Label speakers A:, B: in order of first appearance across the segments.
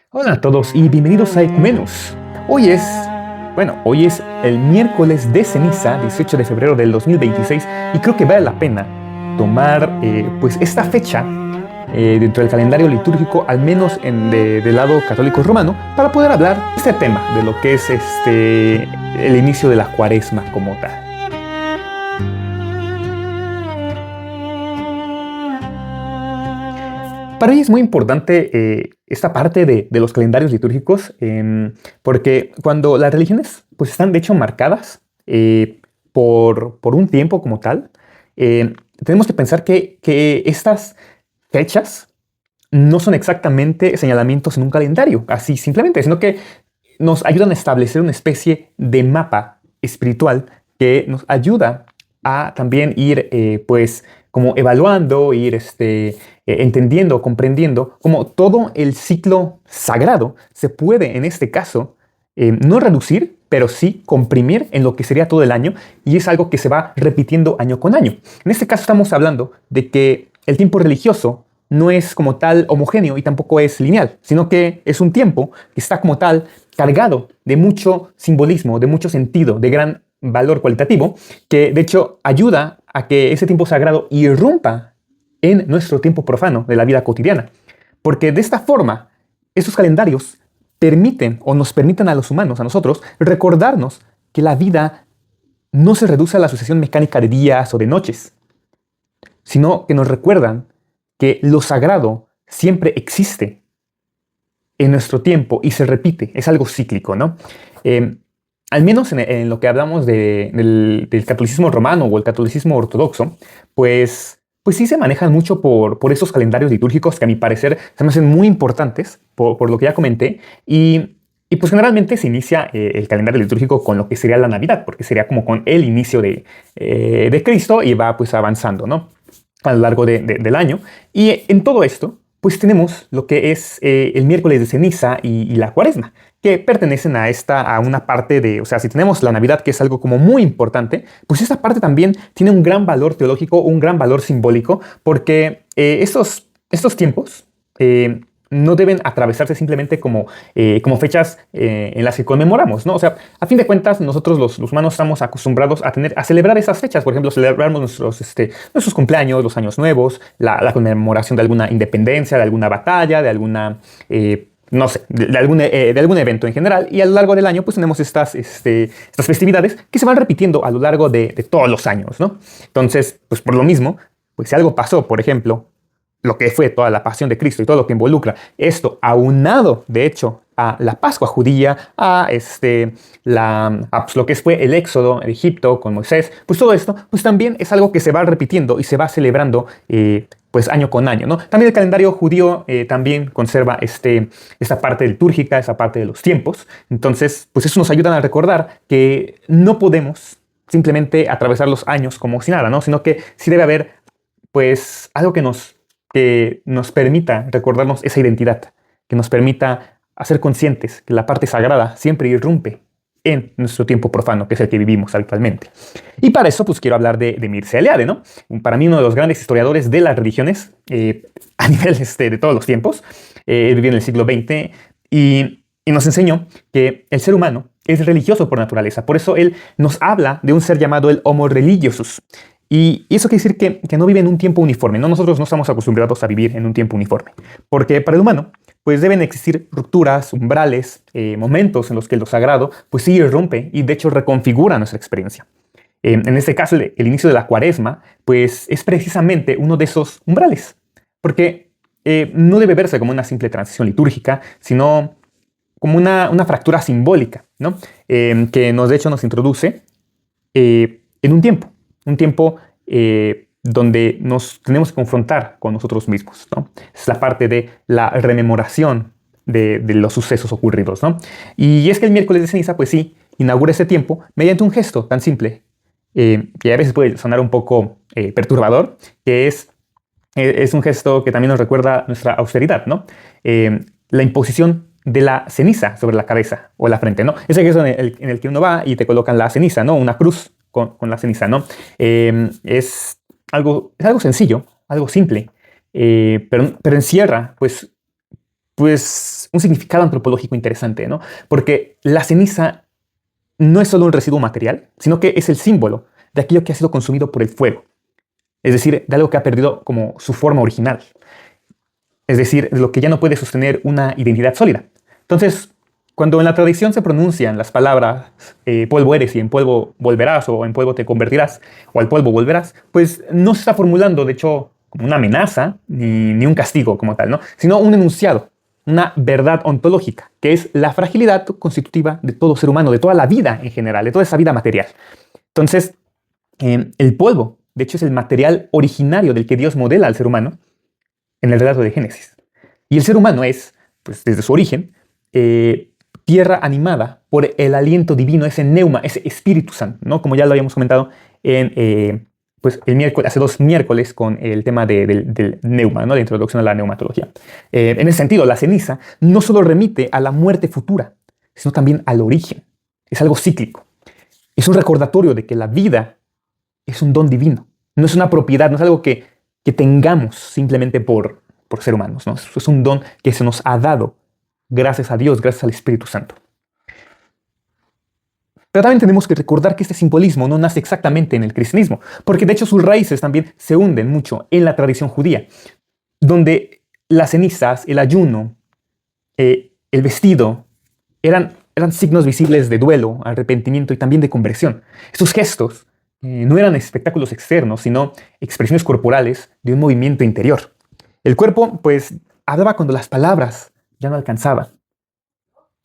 A: Hola a todos y bienvenidos a Ecumenos. Hoy es el miércoles de ceniza, 18 de febrero del 2026, y creo que vale la pena tomar pues esta fecha dentro del calendario litúrgico, al menos del lado católico romano, para poder hablar de este tema, de lo que es el inicio de la cuaresma como tal. Para mí es muy importante esta parte de los calendarios litúrgicos, porque cuando las religiones pues, están de hecho marcadas por un tiempo como tal, tenemos que pensar que estas fechas no son exactamente señalamientos en un calendario, así simplemente, sino que nos ayudan a establecer una especie de mapa espiritual que nos ayuda a también ir, pues, como evaluando, ir entendiendo, comprendiendo cómo todo el ciclo sagrado se puede, en este caso, no reducir, pero sí comprimir en lo que sería todo el año, y es algo que se va repitiendo año con año. En este caso estamos hablando de que el tiempo religioso no es como tal homogéneo y tampoco es lineal, sino que es un tiempo que está como tal cargado de mucho simbolismo, de mucho sentido, de gran valor cualitativo, que de hecho ayuda a que ese tiempo sagrado irrumpa en nuestro tiempo profano de la vida cotidiana. Porque de esta forma, estos calendarios permiten o nos permiten a los humanos, a nosotros, recordarnos que la vida no se reduce a la sucesión mecánica de días o de noches, sino que nos recuerdan que lo sagrado siempre existe en nuestro tiempo y se repite, es algo cíclico, ¿no? Al menos en lo que hablamos del catolicismo romano o el catolicismo ortodoxo, pues sí se manejan mucho por esos calendarios litúrgicos que a mi parecer se me hacen muy importantes, por lo que ya comenté, y pues generalmente se inicia el calendario litúrgico con lo que sería la Navidad, porque sería como con el inicio de Cristo y va pues avanzando, ¿no? A lo largo del año. Y en todo esto, pues tenemos lo que es el miércoles de ceniza y la cuaresma, que pertenecen a una parte o sea, si tenemos la Navidad, que es algo como muy importante, pues esta parte también tiene un gran valor teológico, un gran valor simbólico, porque estos tiempos no deben atravesarse simplemente como fechas en las que conmemoramos, ¿no? O sea, a fin de cuentas, nosotros los humanos estamos acostumbrados a celebrar esas fechas. Por ejemplo, celebramos nuestros cumpleaños, los años nuevos, la conmemoración de alguna independencia, de alguna batalla, de alguna... no sé, de algún evento en general, y a lo largo del año pues tenemos estas festividades que se van repitiendo a lo largo de todos los años, ¿no? Entonces, pues por lo mismo, pues si algo pasó, por ejemplo, lo que fue toda la pasión de Cristo y todo lo que involucra esto, aunado de hecho a la Pascua judía, pues, lo que fue el éxodo de Egipto con Moisés, pues todo esto pues también es algo que se va repitiendo y se va celebrando pues año con año, ¿no? También el calendario judío también conserva esta parte litúrgica, esa parte de los tiempos. Entonces, pues eso nos ayuda a recordar que no podemos simplemente atravesar los años como si nada, ¿no? Sino que sí debe haber pues algo que nos permita recordarnos esa identidad, que nos permita hacer conscientes que la parte sagrada siempre irrumpe en nuestro tiempo profano, que es el que vivimos actualmente. Y para eso, pues quiero hablar de Mircea Eliade, ¿no? Para mí uno de los grandes historiadores de las religiones a nivel de todos los tiempos. Él vivió en el siglo XX y nos enseñó que el ser humano es religioso por naturaleza. Por eso él nos habla de un ser llamado el Homo religiosus. Y eso quiere decir que no vive en un tiempo uniforme, ¿no? Nosotros no estamos acostumbrados a vivir en un tiempo uniforme, porque para el humano pues deben existir rupturas, umbrales, momentos en los que lo sagrado pues sí irrumpe y de hecho reconfigura nuestra experiencia. En este caso, el inicio de la cuaresma pues es precisamente uno de esos umbrales, porque no debe verse como una simple transición litúrgica, sino como una fractura simbólica, ¿no? Que de hecho nos introduce en un tiempo donde nos tenemos que confrontar con nosotros mismos, ¿no? Es la parte de la rememoración de los sucesos ocurridos, ¿no? Y es que el miércoles de ceniza, pues sí, inaugura ese tiempo mediante un gesto tan simple, que a veces puede sonar un poco perturbador, que es un gesto que también nos recuerda nuestra austeridad, ¿no? La imposición de la ceniza sobre la cabeza o la frente, ¿no? Ese gesto en el que uno va y te colocan la ceniza, ¿no? Una cruz con la ceniza, ¿no? Es algo sencillo, algo simple, pero encierra, pues, pues un significado antropológico interesante, ¿no? Porque la ceniza no es solo un residuo material, sino que es el símbolo de aquello que ha sido consumido por el fuego. Es decir, de algo que ha perdido como su forma original. Es decir, de lo que ya no puede sostener una identidad sólida. Entonces, cuando en la tradición se pronuncian las palabras polvo eres y en polvo volverás, o en polvo te convertirás, o al polvo volverás, pues no se está formulando, de hecho, como una amenaza ni un castigo como tal, ¿no? Sino un enunciado, una verdad ontológica, que es la fragilidad constitutiva de todo ser humano, de toda la vida en general, de toda esa vida material. Entonces, el polvo, de hecho, es el material originario del que Dios modela al ser humano en el relato de Génesis. Y el ser humano es, pues desde su origen, tierra animada por el aliento divino, ese neuma, ese Espíritu Santo, ¿no? Como ya lo habíamos comentado en pues el miércoles, hace 2 miércoles con el tema del neuma, ¿no? La introducción a la neumatología. En ese sentido, la ceniza no solo remite a la muerte futura, sino también al origen. Es algo cíclico. Es un recordatorio de que la vida es un don divino. No es una propiedad, no es algo que tengamos simplemente por ser humanos, ¿no? Es un don que se nos ha dado gracias a Dios, gracias al Espíritu Santo. Pero también tenemos que recordar que este simbolismo no nace exactamente en el cristianismo, porque de hecho sus raíces también se hunden mucho en la tradición judía, donde las cenizas, el ayuno, el vestido, eran signos visibles de duelo, arrepentimiento y también de conversión. Estos gestos no eran espectáculos externos, sino expresiones corporales de un movimiento interior. El cuerpo, pues, hablaba cuando las palabras ya no alcanzaban.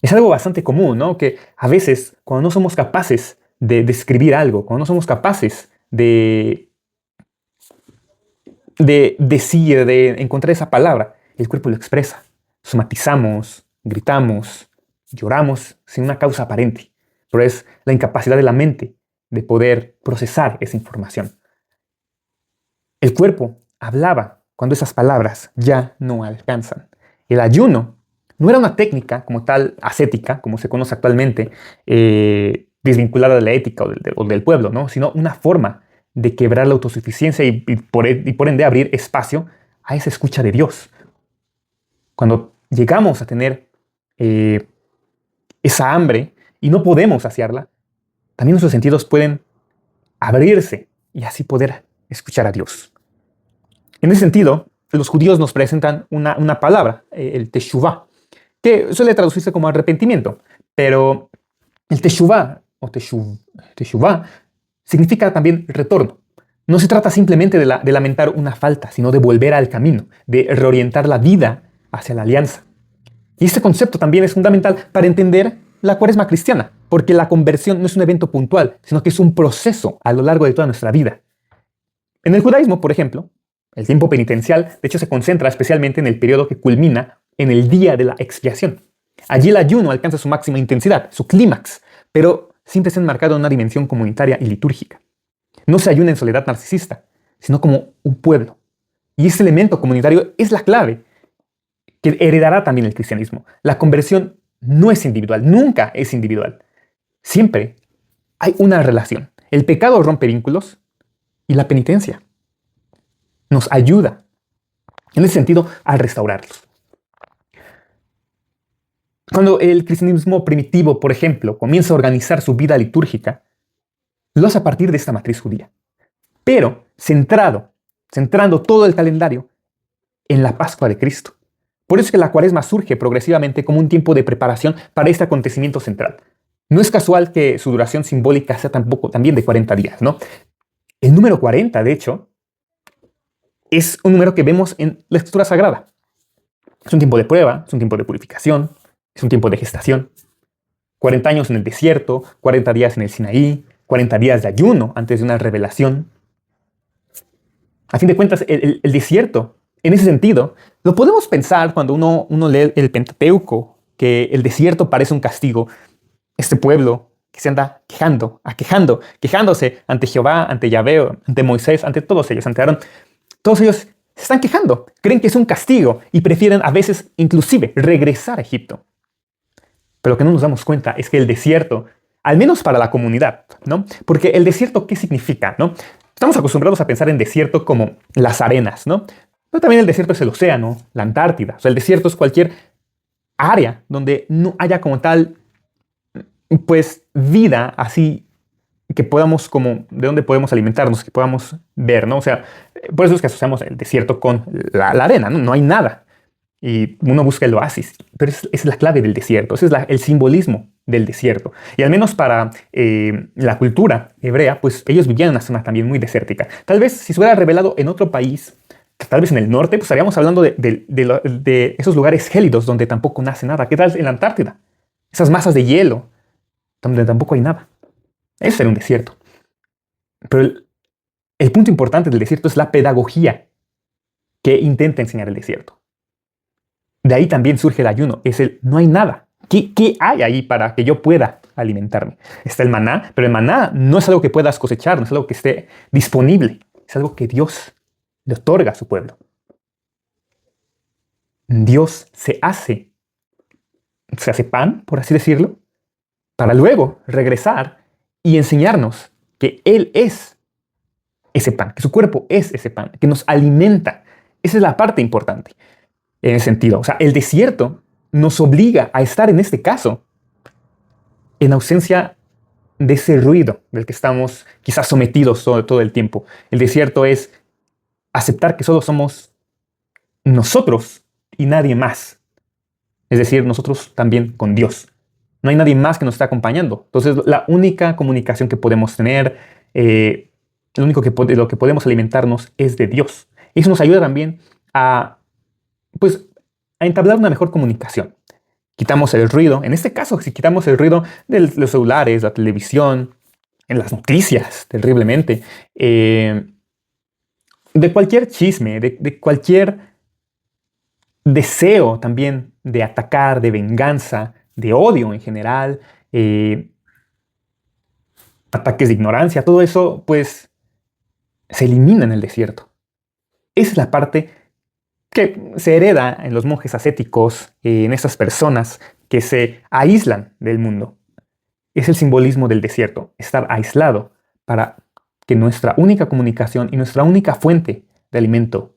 A: Es algo bastante común, ¿no? Que a veces, cuando no somos capaces de describir algo, cuando no somos capaces de decir, de encontrar esa palabra, el cuerpo lo expresa. Somatizamos, gritamos, lloramos sin una causa aparente. Pero es la incapacidad de la mente de poder procesar esa información. El cuerpo hablaba cuando esas palabras ya no alcanzan. El ayuno no era una técnica como tal ascética, como se conoce actualmente, desvinculada de la ética o del pueblo, ¿no? Sino una forma de quebrar la autosuficiencia y por ende abrir espacio a esa escucha de Dios. Cuando llegamos a tener esa hambre y no podemos saciarla, también nuestros sentidos pueden abrirse y así poder escuchar a Dios. En ese sentido, los judíos nos presentan una palabra, el teshuvah, que suele traducirse como arrepentimiento, pero el teshuvah o teshuvah significa también retorno. No se trata simplemente de lamentar una falta, sino de volver al camino, de reorientar la vida hacia la alianza. Y este concepto también es fundamental para entender la cuaresma cristiana, porque la conversión no es un evento puntual, sino que es un proceso a lo largo de toda nuestra vida. En el judaísmo, por ejemplo, el tiempo penitencial, de hecho, se concentra especialmente en el periodo que culmina en el día de la expiación. Allí el ayuno alcanza su máxima intensidad, su clímax, pero siempre está enmarcado en una dimensión comunitaria y litúrgica. No se ayuna en soledad narcisista, sino como un pueblo. Y ese elemento comunitario es la clave que heredará también el cristianismo. La conversión no es individual, nunca es individual. Siempre hay una relación. El pecado rompe vínculos y la penitencia nos ayuda, en ese sentido, a restaurarlos. Cuando el cristianismo primitivo, por ejemplo, comienza a organizar su vida litúrgica, lo hace a partir de esta matriz judía, pero centrando todo el calendario en la Pascua de Cristo. Por eso es que la Cuaresma surge progresivamente como un tiempo de preparación para este acontecimiento central. No es casual que su duración simbólica sea también de 40 días, ¿no? El número 40, de hecho, es un número que vemos en la Escritura Sagrada. Es un tiempo de prueba, es un tiempo de purificación, es un tiempo de gestación. 40 años en el desierto, 40 días en el Sinaí, 40 días de ayuno antes de una revelación. A fin de cuentas, el desierto, en ese sentido, lo podemos pensar cuando uno lee el Pentateuco, que el desierto parece un castigo. Este pueblo que se anda quejándose ante Jehová, ante Yahvé, ante Moisés, ante todos ellos, ante Aarón. Todos ellos se están quejando, creen que es un castigo y prefieren a veces inclusive regresar a Egipto. Pero lo que no nos damos cuenta es que el desierto, al menos para la comunidad, ¿no? Porque el desierto, ¿qué significa, no? Estamos acostumbrados a pensar en desierto como las arenas, ¿no? Pero también el desierto es el océano, la Antártida. O sea, el desierto es cualquier área donde no haya como tal, pues, vida así que podamos como, de donde podemos alimentarnos, que podamos ver, ¿no? O sea, por eso es que asociamos el desierto con la arena, ¿no? No hay nada. Y uno busca el oasis, pero es la clave del desierto, ese es el simbolismo del desierto. Y al menos para la cultura hebrea, pues ellos vivían en una zona también muy desértica. Tal vez si se hubiera revelado en otro país, tal vez en el norte, pues estaríamos hablando de esos lugares gélidos donde tampoco nace nada. ¿Qué tal en la Antártida? Esas masas de hielo, donde tampoco hay nada. Eso era un desierto. Pero el punto importante del desierto es la pedagogía que intenta enseñar el desierto. De ahí también surge el ayuno. No hay nada. ¿Qué hay ahí para que yo pueda alimentarme? Está el maná, pero el maná no es algo que puedas cosechar, no es algo que esté disponible. Es algo que Dios le otorga a su pueblo. Dios se hace pan, por así decirlo, para luego regresar y enseñarnos que Él es ese pan, que su cuerpo es ese pan, que nos alimenta. Esa es la parte importante en ese sentido. O sea, el desierto nos obliga a estar en este caso en ausencia de ese ruido del que estamos quizás sometidos todo el tiempo. El desierto es aceptar que solo somos nosotros y nadie más. Es decir, nosotros también con Dios. No hay nadie más que nos esté acompañando. Entonces, la única comunicación que podemos tener, lo que podemos alimentarnos es de Dios. Y eso nos ayuda también a entablar una mejor comunicación. Quitamos el ruido. En este caso, si quitamos el ruido de los celulares, la televisión, en las noticias, terriblemente, de cualquier chisme, de cualquier deseo también de atacar, de venganza, de odio en general, ataques de ignorancia, todo eso pues se elimina en el desierto. Esa es la parte que se hereda en los monjes ascéticos, en esas personas que se aíslan del mundo. Es el simbolismo del desierto, estar aislado para que nuestra única comunicación y nuestra única fuente de alimento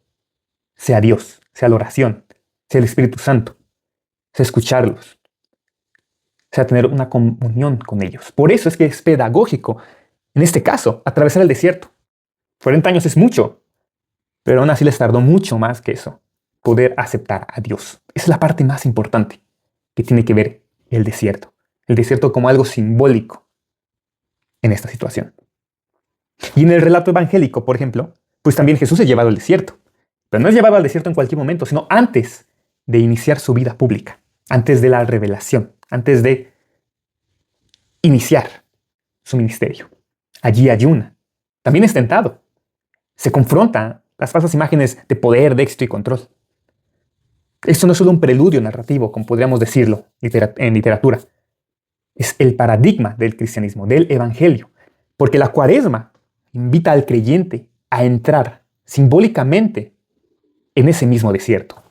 A: sea Dios, sea la oración, sea el Espíritu Santo, sea escucharlos, sea tener una comunión con ellos. Por eso es que es pedagógico, en este caso, atravesar el desierto. 40 años es mucho, pero aún así les tardó mucho más que eso, poder aceptar a Dios. Esa es la parte más importante que tiene que ver el desierto. El desierto como algo simbólico en esta situación. Y en el relato evangélico, por ejemplo, pues también Jesús es llevado al desierto. Pero no es llevado al desierto en cualquier momento, sino antes de iniciar su vida pública, antes de la revelación, antes de iniciar su ministerio. Allí ayuna. También es tentado. Se confronta las falsas imágenes de poder, de éxito y control. Esto no es solo un preludio narrativo, como podríamos decirlo en literatura. Es el paradigma del cristianismo, del evangelio. Porque la cuaresma invita al creyente a entrar simbólicamente en ese mismo desierto.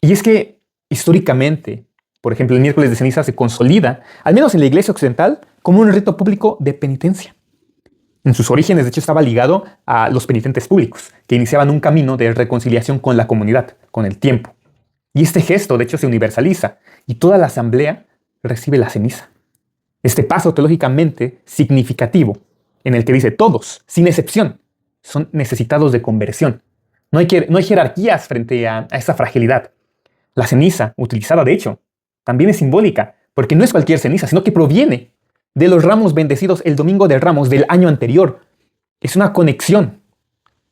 A: Y es que históricamente, por ejemplo, el miércoles de ceniza se consolida, al menos en la iglesia occidental, como un rito público de penitencia. En sus orígenes, de hecho, estaba ligado a los penitentes públicos, que iniciaban un camino de reconciliación con la comunidad, con el tiempo. Y este gesto, de hecho, se universaliza, y toda la asamblea recibe la ceniza. Este paso teológicamente significativo, en el que dice todos, sin excepción, son necesitados de conversión. No hay jerarquías frente a esa fragilidad. La ceniza, utilizada de hecho, también es simbólica, porque no es cualquier ceniza, sino que proviene de los ramos bendecidos el domingo de Ramos del año anterior. Es una conexión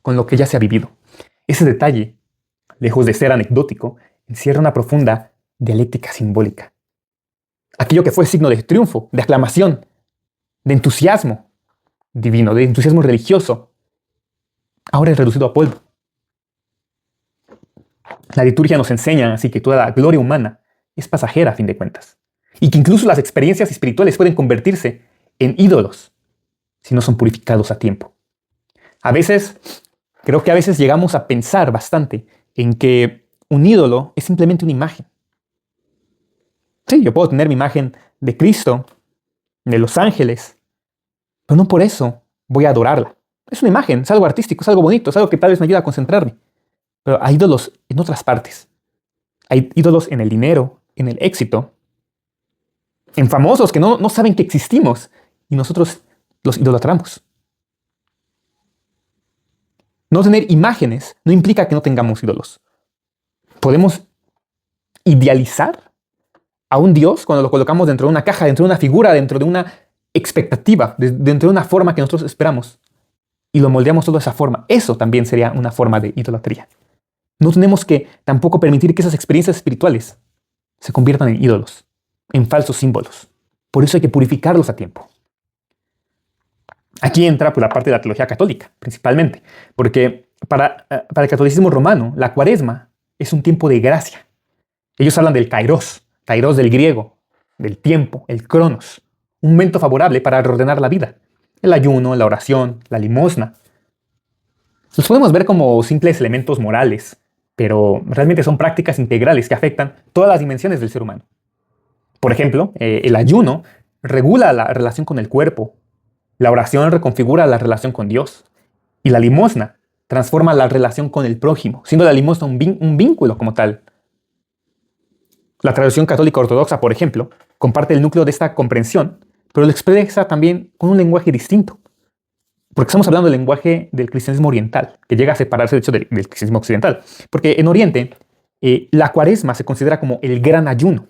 A: con lo que ya se ha vivido. Ese detalle, lejos de ser anecdótico, encierra una profunda dialéctica simbólica. Aquello que fue signo de triunfo, de aclamación, de entusiasmo divino, de entusiasmo religioso, ahora es reducido a polvo. La liturgia nos enseña así que toda la gloria humana es pasajera a fin de cuentas, y que incluso las experiencias espirituales pueden convertirse en ídolos si no son purificados a tiempo. Creo que a veces llegamos a pensar bastante en que un ídolo es simplemente una imagen. Sí, yo puedo tener mi imagen de Cristo, de los ángeles, pero no por eso voy a adorarla. Es una imagen, es algo artístico, es algo bonito, es algo que tal vez me ayuda a concentrarme. Pero hay ídolos en otras partes. Hay ídolos en el dinero, en el éxito, en famosos que no saben que existimos y nosotros los idolatramos. No tener imágenes no implica que no tengamos ídolos. Podemos idealizar a un Dios cuando lo colocamos dentro de una caja, dentro de una figura, dentro de una expectativa, dentro de una forma que nosotros esperamos y lo moldeamos todo de esa forma. Eso también sería una forma de idolatría. No tenemos que tampoco permitir que esas experiencias espirituales se conviertan en ídolos, en falsos símbolos. Por eso hay que purificarlos a tiempo. Aquí entra la parte de la teología católica, principalmente, porque para el catolicismo romano, la cuaresma es un tiempo de gracia. Ellos hablan del kairos del griego, del tiempo, el cronos, un momento favorable para reordenar la vida. El ayuno, la oración, la limosna. Los podemos ver como simples elementos morales, pero realmente son prácticas integrales que afectan todas las dimensiones del ser humano. Por ejemplo, el ayuno regula la relación con el cuerpo, la oración reconfigura la relación con Dios y la limosna transforma la relación con el prójimo, siendo la limosna un vínculo como tal. La tradición católica ortodoxa, por ejemplo, comparte el núcleo de esta comprensión, pero lo expresa también con un lenguaje distinto. Porque estamos hablando del lenguaje del cristianismo oriental, que llega a separarse, de hecho, del cristianismo occidental. Porque en Oriente, la cuaresma se considera como el gran ayuno,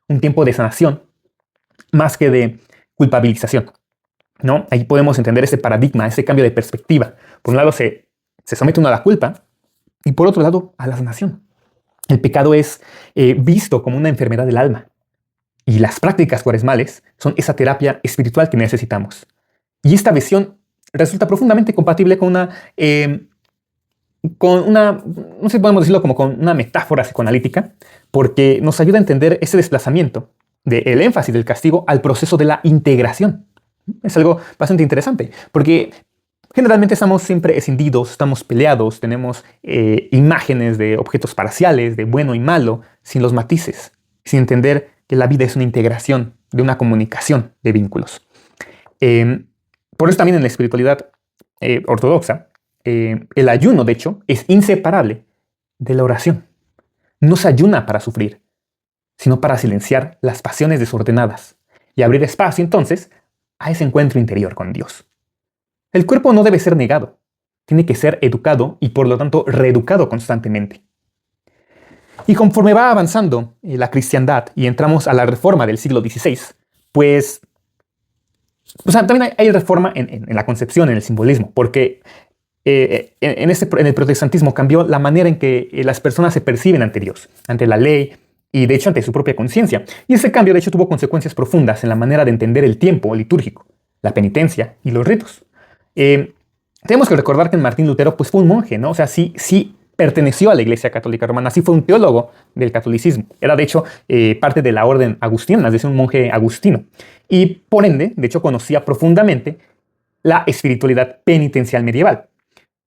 A: un tiempo de sanación, más que de culpabilización, ¿no? Ahí podemos entender ese paradigma, ese cambio de perspectiva. Por un lado se somete uno a la culpa y por otro lado a la sanación. El pecado es visto como una enfermedad del alma y las prácticas cuaresmales son esa terapia espiritual que necesitamos. Y esta visión resulta profundamente compatible con una, no sé si podemos decirlo como con una metáfora psicoanalítica, porque nos ayuda a entender ese desplazamiento del énfasis del castigo al proceso de la integración. Es algo bastante interesante, porque generalmente estamos siempre escindidos, estamos peleados, tenemos imágenes de objetos parciales, de bueno y malo, sin los matices, sin entender que la vida es una integración, de una comunicación de vínculos. Por eso también en la espiritualidad ortodoxa, el ayuno, de hecho, es inseparable de la oración. No se ayuna para sufrir, sino para silenciar las pasiones desordenadas y abrir espacio entonces a ese encuentro interior con Dios. El cuerpo no debe ser negado, tiene que ser educado y por lo tanto reeducado constantemente. Y conforme va avanzando la cristiandad y entramos a la reforma del siglo XVI, pues también hay reforma en la concepción, en el simbolismo, porque en el protestantismo cambió la manera en que las personas se perciben ante Dios, ante la ley y de hecho ante su propia conciencia. Y ese cambio de hecho tuvo consecuencias profundas en la manera de entender el tiempo litúrgico, la penitencia y los ritos. Tenemos que recordar que Martín Lutero pues, fue un monje, ¿no? O sea, sí perteneció a la Iglesia Católica Romana, sí fue un teólogo del catolicismo. Era, de hecho, parte de la orden agustina, es decir, un monje agustino. Y, por ende, de hecho, conocía profundamente la espiritualidad penitencial medieval.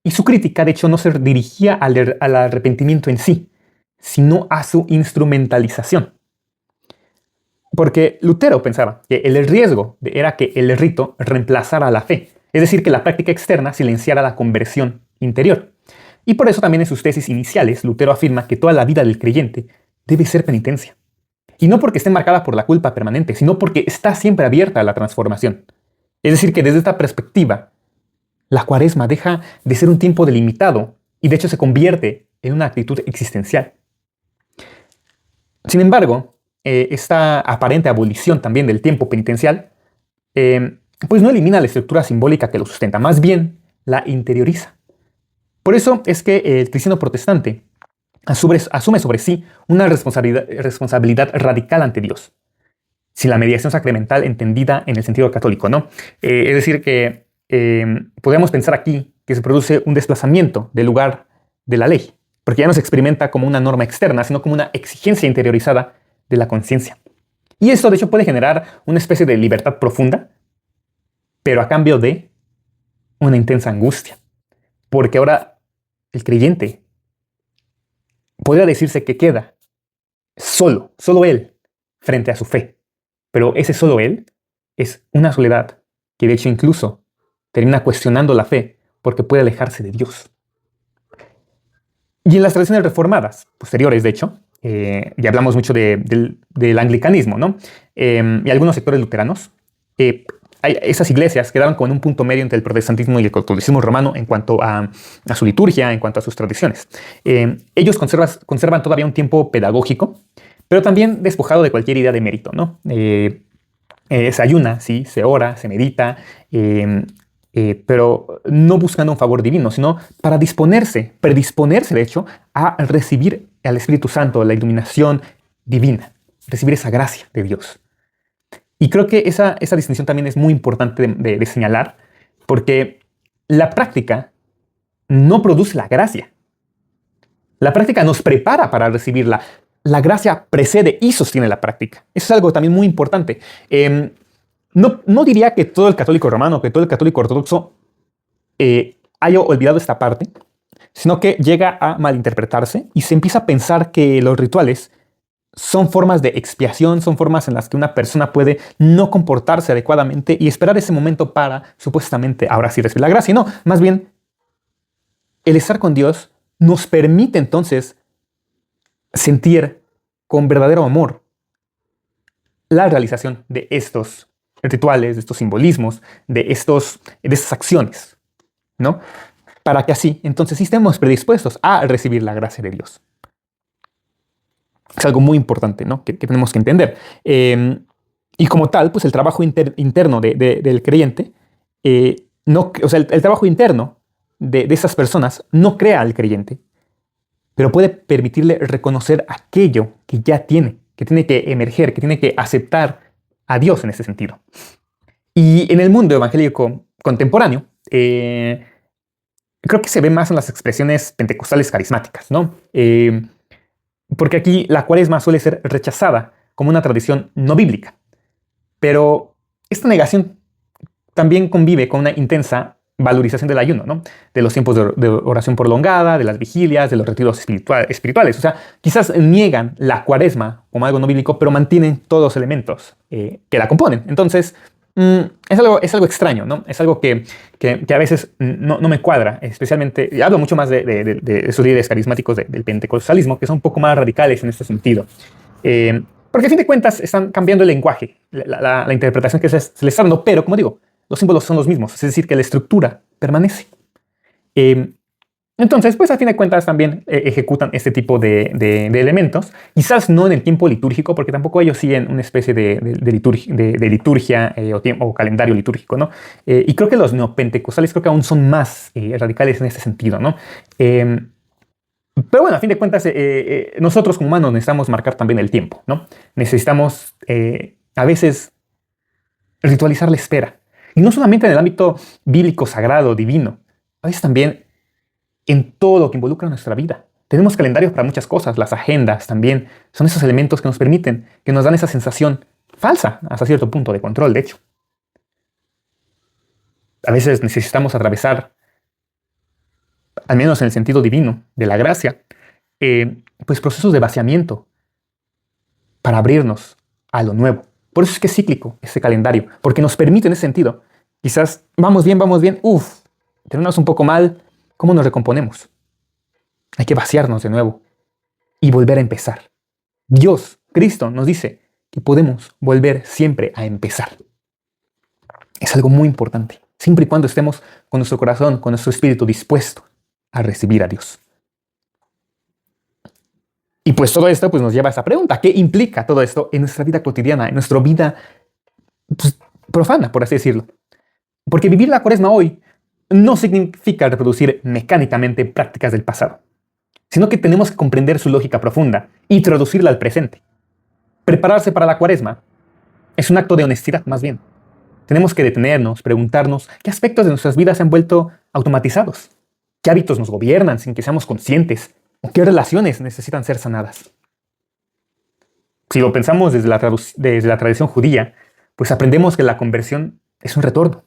A: Y su crítica, de hecho, no se dirigía al arrepentimiento en sí, sino a su instrumentalización. Porque Lutero pensaba que el riesgo era que el rito reemplazara a la fe, es decir, que la práctica externa silenciara la conversión interior. Y por eso también en sus tesis iniciales, Lutero afirma que toda la vida del creyente debe ser penitencia. Y no porque esté marcada por la culpa permanente, sino porque está siempre abierta a la transformación. Es decir, que desde esta perspectiva, la cuaresma deja de ser un tiempo delimitado y de hecho se convierte en una actitud existencial. Sin embargo, esta aparente abolición también del tiempo penitencial, pues no elimina la estructura simbólica que lo sustenta, más bien la interioriza. Por eso es que el cristiano protestante asume sobre sí una responsabilidad radical ante Dios, sin la mediación sacramental entendida en el sentido católico, ¿no? Es decir, que podemos pensar aquí que se produce un desplazamiento del lugar de la ley, porque ya no se experimenta como una norma externa, sino como una exigencia interiorizada de la conciencia. Y esto, de hecho, puede generar una especie de libertad profunda, pero a cambio de una intensa angustia. Porque ahora el creyente podría decirse que queda solo él, frente a su fe. Pero ese solo él es una soledad que de hecho incluso termina cuestionando la fe porque puede alejarse de Dios. Y en las tradiciones reformadas, posteriores de hecho, y hablamos mucho del anglicanismo, ¿no? Y algunos sectores luteranos, esas iglesias quedaban como en un punto medio entre el protestantismo y el catolicismo romano en cuanto a su liturgia, en cuanto a sus tradiciones. Ellos conservan todavía un tiempo pedagógico, pero también despojado de cualquier idea de mérito, ¿no? Se ayuna, sí, se ora, se medita, pero no buscando un favor divino, sino para predisponerse, de hecho, a recibir al Espíritu Santo, la iluminación divina, recibir esa gracia de Dios. Y creo que esa distinción también es muy importante de señalar, porque la práctica no produce la gracia. La práctica nos prepara para recibirla. La gracia precede y sostiene la práctica. Eso es algo también muy importante. No diría que todo el católico romano, que todo el católico ortodoxo haya olvidado esta parte, sino que llega a malinterpretarse y se empieza a pensar que los rituales son formas de expiación, son formas en las que una persona puede no comportarse adecuadamente y esperar ese momento para, supuestamente, ahora sí recibir la gracia. No, más bien, el estar con Dios nos permite entonces sentir con verdadero amor la realización de estos rituales, de estos simbolismos, de estas acciones, ¿no? Para que así, entonces, sí estemos predispuestos a recibir la gracia de Dios. Es algo muy importante, ¿no? que tenemos que entender. Y como tal, pues el trabajo interno del creyente, el trabajo interno de esas personas no crea al creyente, pero puede permitirle reconocer aquello que ya tiene, que tiene que emerger, que tiene que aceptar a Dios en ese sentido. Y en el mundo evangélico contemporáneo, creo que se ve más en las expresiones pentecostales carismáticas, ¿no? Porque aquí la cuaresma suele ser rechazada como una tradición no bíblica. Pero esta negación también convive con una intensa valorización del ayuno, ¿no? De los tiempos de oración prolongada, de las vigilias, de los retiros espirituales. O sea, quizás niegan la cuaresma como algo no bíblico, pero mantienen todos los elementos que la componen. Entonces, es algo extraño, ¿no? Es algo que a veces no me cuadra, especialmente, y hablo mucho más de esos líderes carismáticos del pentecostalismo, que son un poco más radicales en este sentido. Porque a fin de cuentas están cambiando el lenguaje, la interpretación que se les está dando, pero como digo, los símbolos son los mismos, es decir, que la estructura permanece. Entonces, pues a fin de cuentas también ejecutan este tipo de elementos, quizás no en el tiempo litúrgico, porque tampoco ellos siguen una especie de liturgia o calendario litúrgico, ¿no? Y creo que los neopentecostales creo que aún son más radicales en este sentido, ¿no? Pero bueno, a fin de cuentas, nosotros como humanos necesitamos marcar también el tiempo, ¿no? Necesitamos a veces ritualizar la espera. Y no solamente en el ámbito bíblico, sagrado, divino, a veces también en todo lo que involucra nuestra vida. Tenemos calendarios para muchas cosas, las agendas también son esos elementos que nos permiten, que nos dan esa sensación falsa, hasta cierto punto, de control, de hecho. A veces necesitamos atravesar, al menos en el sentido divino, de la gracia, pues procesos de vaciamiento para abrirnos a lo nuevo. Por eso es que es cíclico ese calendario, porque nos permite en ese sentido. Quizás vamos bien, tenemos un poco mal, ¿cómo nos recomponemos? Hay que vaciarnos de nuevo y volver a empezar. Dios, Cristo, nos dice que podemos volver siempre a empezar. Es algo muy importante, siempre y cuando estemos con nuestro corazón, con nuestro espíritu dispuesto a recibir a Dios. Y pues todo esto pues, nos lleva a esa pregunta. ¿Qué implica todo esto en nuestra vida cotidiana, en nuestra vida pues, profana, por así decirlo? Porque vivir la cuaresma hoy no significa reproducir mecánicamente prácticas del pasado, sino que tenemos que comprender su lógica profunda y traducirla al presente. Prepararse para la cuaresma es un acto de honestidad, más bien. Tenemos que detenernos, preguntarnos qué aspectos de nuestras vidas se han vuelto automatizados, qué hábitos nos gobiernan sin que seamos conscientes, o qué relaciones necesitan ser sanadas. Si lo pensamos desde la tradición judía, pues aprendemos que la conversión es un retorno.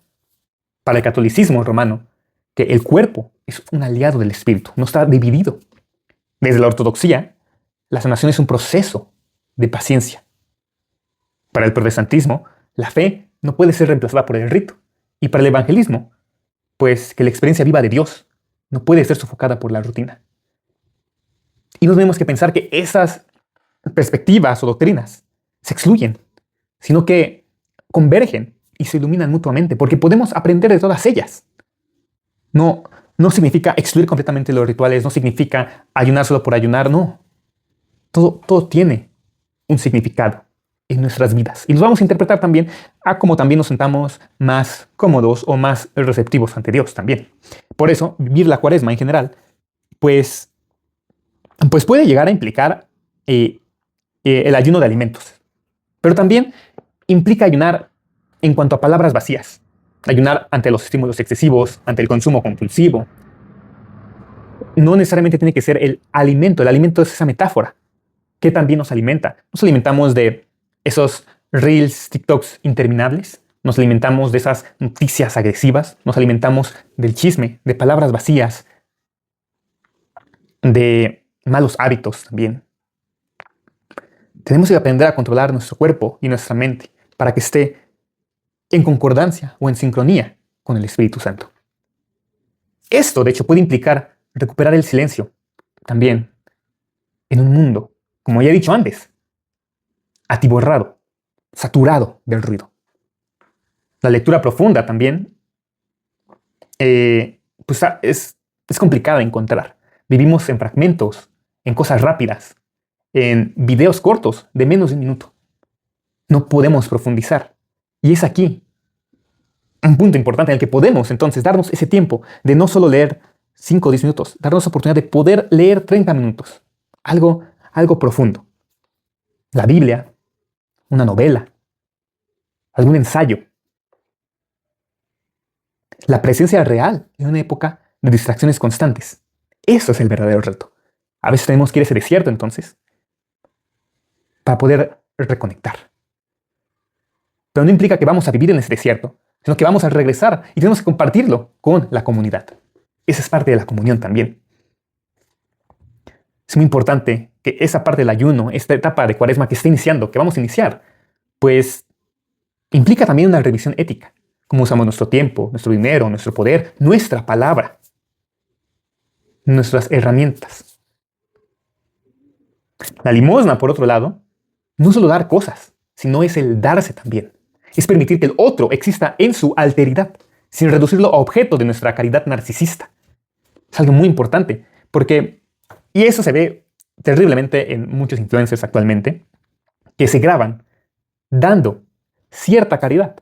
A: Para el catolicismo romano, que el cuerpo es un aliado del espíritu, no está dividido. Desde la ortodoxia, la sanación es un proceso de paciencia. Para el protestantismo, la fe no puede ser reemplazada por el rito. Y para el evangelismo, pues que la experiencia viva de Dios no puede ser sofocada por la rutina. Y nos tenemos que pensar que esas perspectivas o doctrinas se excluyen, sino que convergen y se iluminan mutuamente, porque podemos aprender de todas ellas. No, no significa excluir completamente los rituales, no significa ayunar solo por ayunar, no. Todo tiene un significado en nuestras vidas. Y los vamos a interpretar también a cómo también nos sentamos más cómodos o más receptivos ante Dios también. Por eso, vivir la cuaresma en general, pues puede llegar a implicar el ayuno de alimentos. Pero también implica ayunar en cuanto a palabras vacías. Ayunar ante los estímulos excesivos, ante el consumo compulsivo. No necesariamente tiene que ser el alimento. El alimento es esa metáfora que también nos alimenta. Nos alimentamos de esos reels, TikToks interminables. Nos alimentamos de esas noticias agresivas. Nos alimentamos del chisme, de palabras vacías, de malos hábitos también. Tenemos que aprender a controlar nuestro cuerpo y nuestra mente para que esté en concordancia o en sincronía con el Espíritu Santo. Esto, de hecho, puede implicar recuperar el silencio también en un mundo, como ya he dicho antes, atiborrado, saturado del ruido. La lectura profunda también es complicada de encontrar. Vivimos en fragmentos, en cosas rápidas, en videos cortos de menos de un minuto. No podemos profundizar. Y es aquí un punto importante en el que podemos entonces darnos ese tiempo de no solo leer 5 o 10 minutos, darnos la oportunidad de poder leer 30 minutos. Algo profundo. La Biblia, una novela, algún ensayo. La presencia real en una época de distracciones constantes. Eso es el verdadero reto. A veces tenemos que ir a ese desierto entonces para poder reconectar. Pero no implica que vamos a vivir en ese desierto, sino que vamos a regresar y tenemos que compartirlo con la comunidad. Esa es parte de la comunión también. Es muy importante que esa parte del ayuno, esta etapa de cuaresma que está iniciando, que vamos a iniciar, pues implica también una revisión ética. Cómo usamos nuestro tiempo, nuestro dinero, nuestro poder, nuestra palabra, nuestras herramientas. La limosna, por otro lado, no es solo dar cosas, sino es el darse también. Es permitir que el otro exista en su alteridad, sin reducirlo a objeto de nuestra caridad narcisista. Es algo muy importante, y eso se ve terriblemente en muchos influencers actualmente, que se graban dando cierta caridad,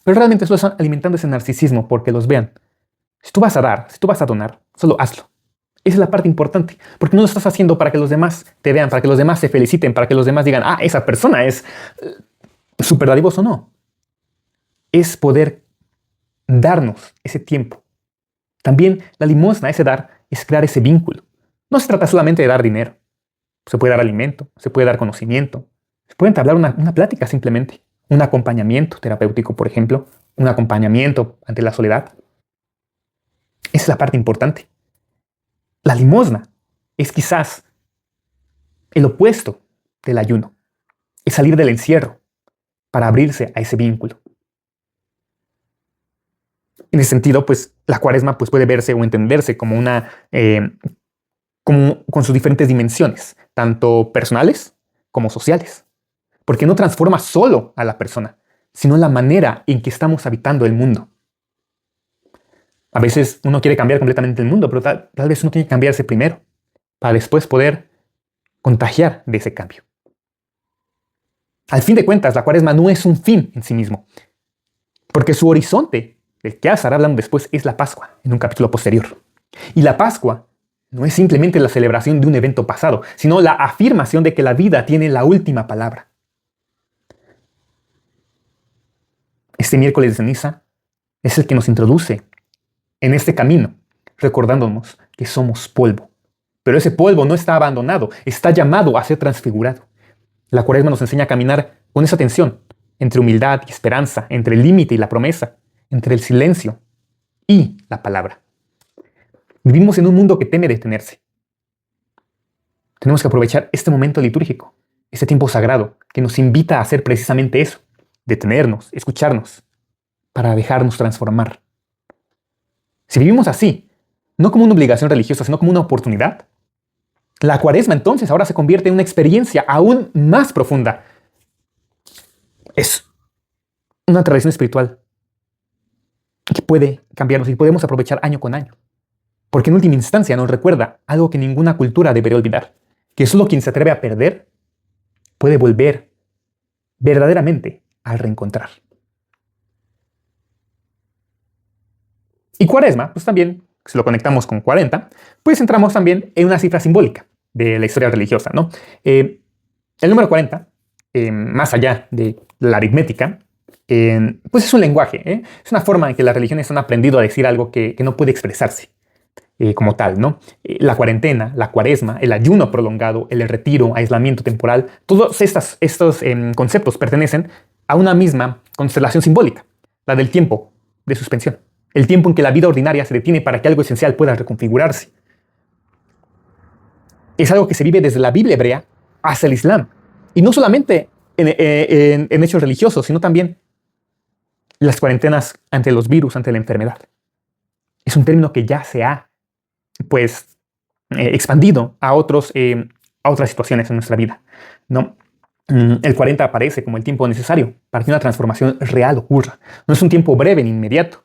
A: pero realmente solo están alimentando ese narcisismo porque los vean. Si tú vas a dar, si tú vas a donar, solo hazlo. Esa es la parte importante, porque no lo estás haciendo para que los demás te vean, para que los demás se feliciten, para que los demás digan, esa persona es súper dadivoso. No. Es poder darnos ese tiempo. También la limosna, ese dar, es crear ese vínculo. No se trata solamente de dar dinero. Se puede dar alimento, se puede dar conocimiento, se puede entablar una plática simplemente. Un acompañamiento terapéutico, por ejemplo, un acompañamiento ante la soledad. Esa es la parte importante. La limosna es quizás el opuesto del ayuno. Es salir del encierro para abrirse a ese vínculo. En ese sentido, pues, la cuaresma puede verse o entenderse como como con sus diferentes dimensiones, tanto personales como sociales. Porque no transforma solo a la persona, sino la manera en que estamos habitando el mundo. A veces uno quiere cambiar completamente el mundo, pero tal vez uno tiene que cambiarse primero, para después poder contagiar de ese cambio. Al fin de cuentas, la cuaresma no es un fin en sí mismo, porque su horizonte, del que estará hablando después, es la Pascua, en un capítulo posterior. Y la Pascua no es simplemente la celebración de un evento pasado, sino la afirmación de que la vida tiene la última palabra. Este miércoles de ceniza es el que nos introduce en este camino, recordándonos que somos polvo. Pero ese polvo no está abandonado, está llamado a ser transfigurado. La cuaresma nos enseña a caminar con esa tensión entre humildad y esperanza, entre el límite y la promesa, entre el silencio y la palabra. Vivimos en un mundo que teme detenerse. Tenemos que aprovechar este momento litúrgico, este tiempo sagrado, que nos invita a hacer precisamente eso, detenernos, escucharnos, para dejarnos transformar. Si vivimos así, no como una obligación religiosa, sino como una oportunidad, La cuaresma entonces ahora se convierte en una experiencia aún más profunda. Es una tradición espiritual que puede cambiarnos y podemos aprovechar año con año. Porque en última instancia nos recuerda algo que ninguna cultura debería olvidar, que solo quien se atreve a perder puede volver verdaderamente a reencontrar. Y cuaresma, pues también, si lo conectamos con 40, pues entramos también en una cifra simbólica de la historia religiosa, ¿no? El número 40, más allá de la aritmética, pues es un lenguaje, ¿eh? Es una forma en que las religiones han aprendido a decir algo que no puede expresarse como tal, ¿no? La cuarentena, la cuaresma, el ayuno prolongado, el retiro, aislamiento temporal, todos estos conceptos pertenecen a una misma constelación simbólica, la del tiempo de suspensión, el tiempo en que la vida ordinaria se detiene para que algo esencial pueda reconfigurarse. Es algo que se vive desde la Biblia hebrea hasta el Islam, y no solamente en hechos religiosos, sino también las cuarentenas ante los virus, ante la enfermedad. Es un término que ya se ha pues expandido a otras situaciones en nuestra vida, ¿no? El 40 aparece como el tiempo necesario para que una transformación real ocurra. No es un tiempo breve ni inmediato,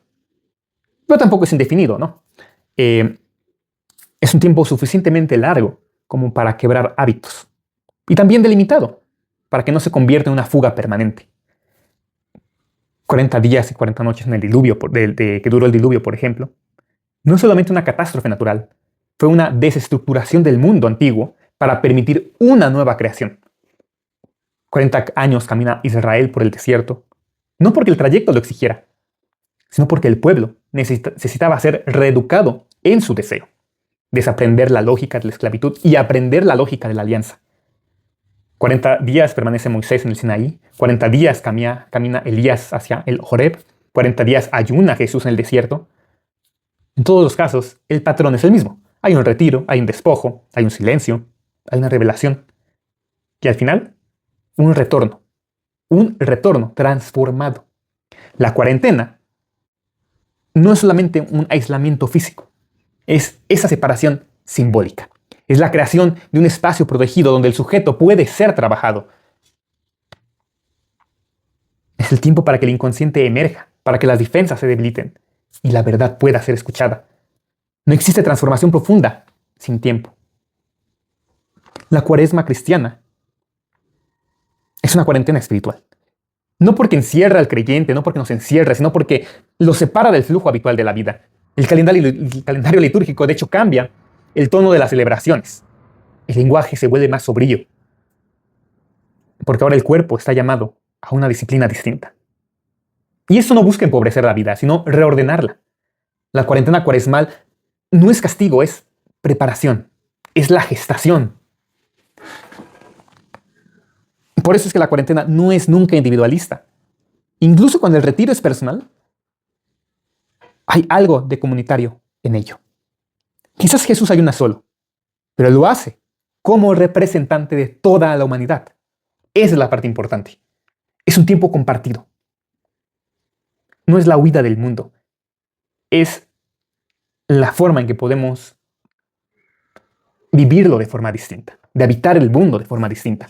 A: pero tampoco es indefinido, ¿no? Es un tiempo suficientemente largo como para quebrar hábitos y también delimitado para que no se convierta en una fuga permanente. 40 días y 40 noches en el diluvio, que duró el diluvio, por ejemplo, no es solamente una catástrofe natural, fue una desestructuración del mundo antiguo para permitir una nueva creación. 40 años camina Israel por el desierto, no porque el trayecto lo exigiera, sino porque el pueblo necesitaba ser reeducado en su deseo, desaprender la lógica de la esclavitud y aprender la lógica de la alianza. 40 días permanece Moisés en el Sinaí, 40 días camina Elías hacia el Horeb, 40 días ayuna Jesús en el desierto. En todos los casos, el patrón es el mismo. Hay un retiro, hay un despojo, hay un silencio, hay una revelación. Y al final, un retorno transformado. La cuarentena no es solamente un aislamiento físico, es esa separación simbólica. Es la creación de un espacio protegido donde el sujeto puede ser trabajado. Es el tiempo para que el inconsciente emerja, para que las defensas se debiliten y la verdad pueda ser escuchada. No existe transformación profunda sin tiempo. La cuaresma cristiana es una cuarentena espiritual. No porque encierra al creyente, no porque nos encierra, sino porque lo separa del flujo habitual de la vida. El calendario litúrgico, de hecho, cambia el tono de las celebraciones. El lenguaje se vuelve más sobrio, porque ahora el cuerpo está llamado a una disciplina distinta. Y esto no busca empobrecer la vida, sino reordenarla. La cuarentena cuaresmal no es castigo, es preparación, es la gestación. Por eso es que la cuarentena no es nunca individualista. Incluso cuando el retiro es personal, hay algo de comunitario en ello. Quizás Jesús ayuna solo, pero lo hace como representante de toda la humanidad. Esa es la parte importante. Es un tiempo compartido. No es la huida del mundo. Es la forma en que podemos vivirlo de forma distinta, de habitar el mundo de forma distinta.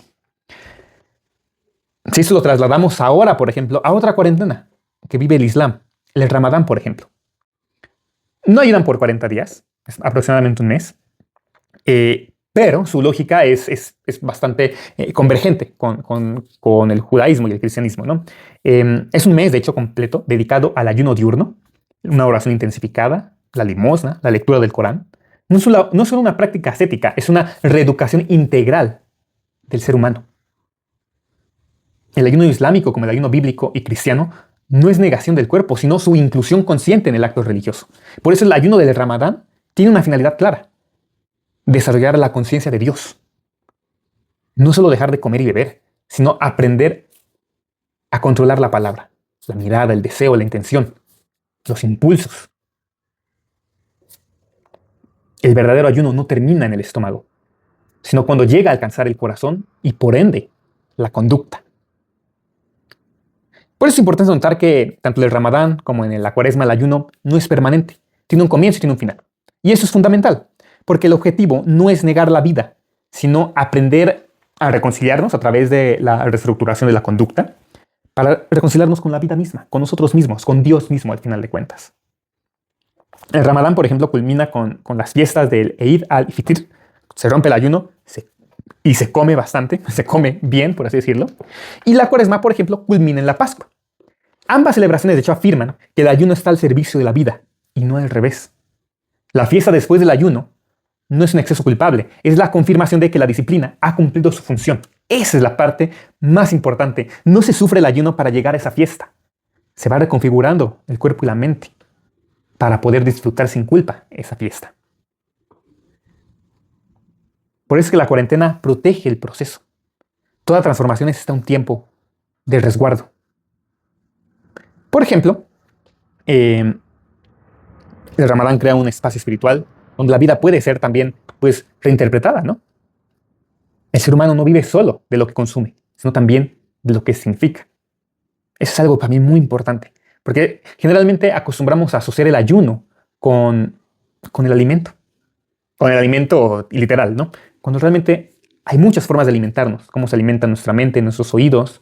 A: Si eso lo trasladamos ahora, por ejemplo, a otra cuarentena que vive el Islam, el Ramadán, por ejemplo. No ayudan por 40 días, es aproximadamente un mes, pero su lógica es bastante convergente con el judaísmo y el cristianismo, ¿no? Es un mes, de hecho, completo, dedicado al ayuno diurno, una oración intensificada, la limosna, la lectura del Corán. No solo una práctica ascética, es una reeducación integral del ser humano. El ayuno islámico, como el ayuno bíblico y cristiano, no es negación del cuerpo, sino su inclusión consciente en el acto religioso. Por eso el ayuno del Ramadán tiene una finalidad clara: desarrollar la conciencia de Dios. No solo dejar de comer y beber, sino aprender a controlar la palabra, la mirada, el deseo, la intención, los impulsos. El verdadero ayuno no termina en el estómago, sino cuando llega a alcanzar el corazón y, por ende, la conducta. Por eso es importante notar que tanto en el Ramadán como en la Cuaresma el ayuno no es permanente. Tiene un comienzo y tiene un final. Y eso es fundamental, porque el objetivo no es negar la vida, sino aprender a reconciliarnos a través de la reestructuración de la conducta, para reconciliarnos con la vida misma, con nosotros mismos, con Dios mismo al final de cuentas. El Ramadán, por ejemplo, culmina con las fiestas del Eid al-Fitr. Se rompe el ayuno y se come bastante, se come bien, por así decirlo. Y la Cuaresma, por ejemplo, culmina en la Pascua. Ambas celebraciones, de hecho, afirman que el ayuno está al servicio de la vida y no al revés. La fiesta después del ayuno no es un exceso culpable, es la confirmación de que la disciplina ha cumplido su función. Esa es la parte más importante. No se sufre el ayuno para llegar a esa fiesta. Se va reconfigurando el cuerpo y la mente para poder disfrutar sin culpa esa fiesta. Por eso es que la cuarentena protege el proceso. Toda transformación necesita un tiempo de resguardo. Por ejemplo, el Ramadán crea un espacio espiritual donde la vida puede ser también, pues, reinterpretada, ¿no? El ser humano no vive solo de lo que consume, sino también de lo que significa. Eso es algo para mí muy importante, porque generalmente acostumbramos a asociar el ayuno con el alimento literal, ¿no? Cuando realmente hay muchas formas de alimentarnos, cómo se alimenta nuestra mente, nuestros oídos,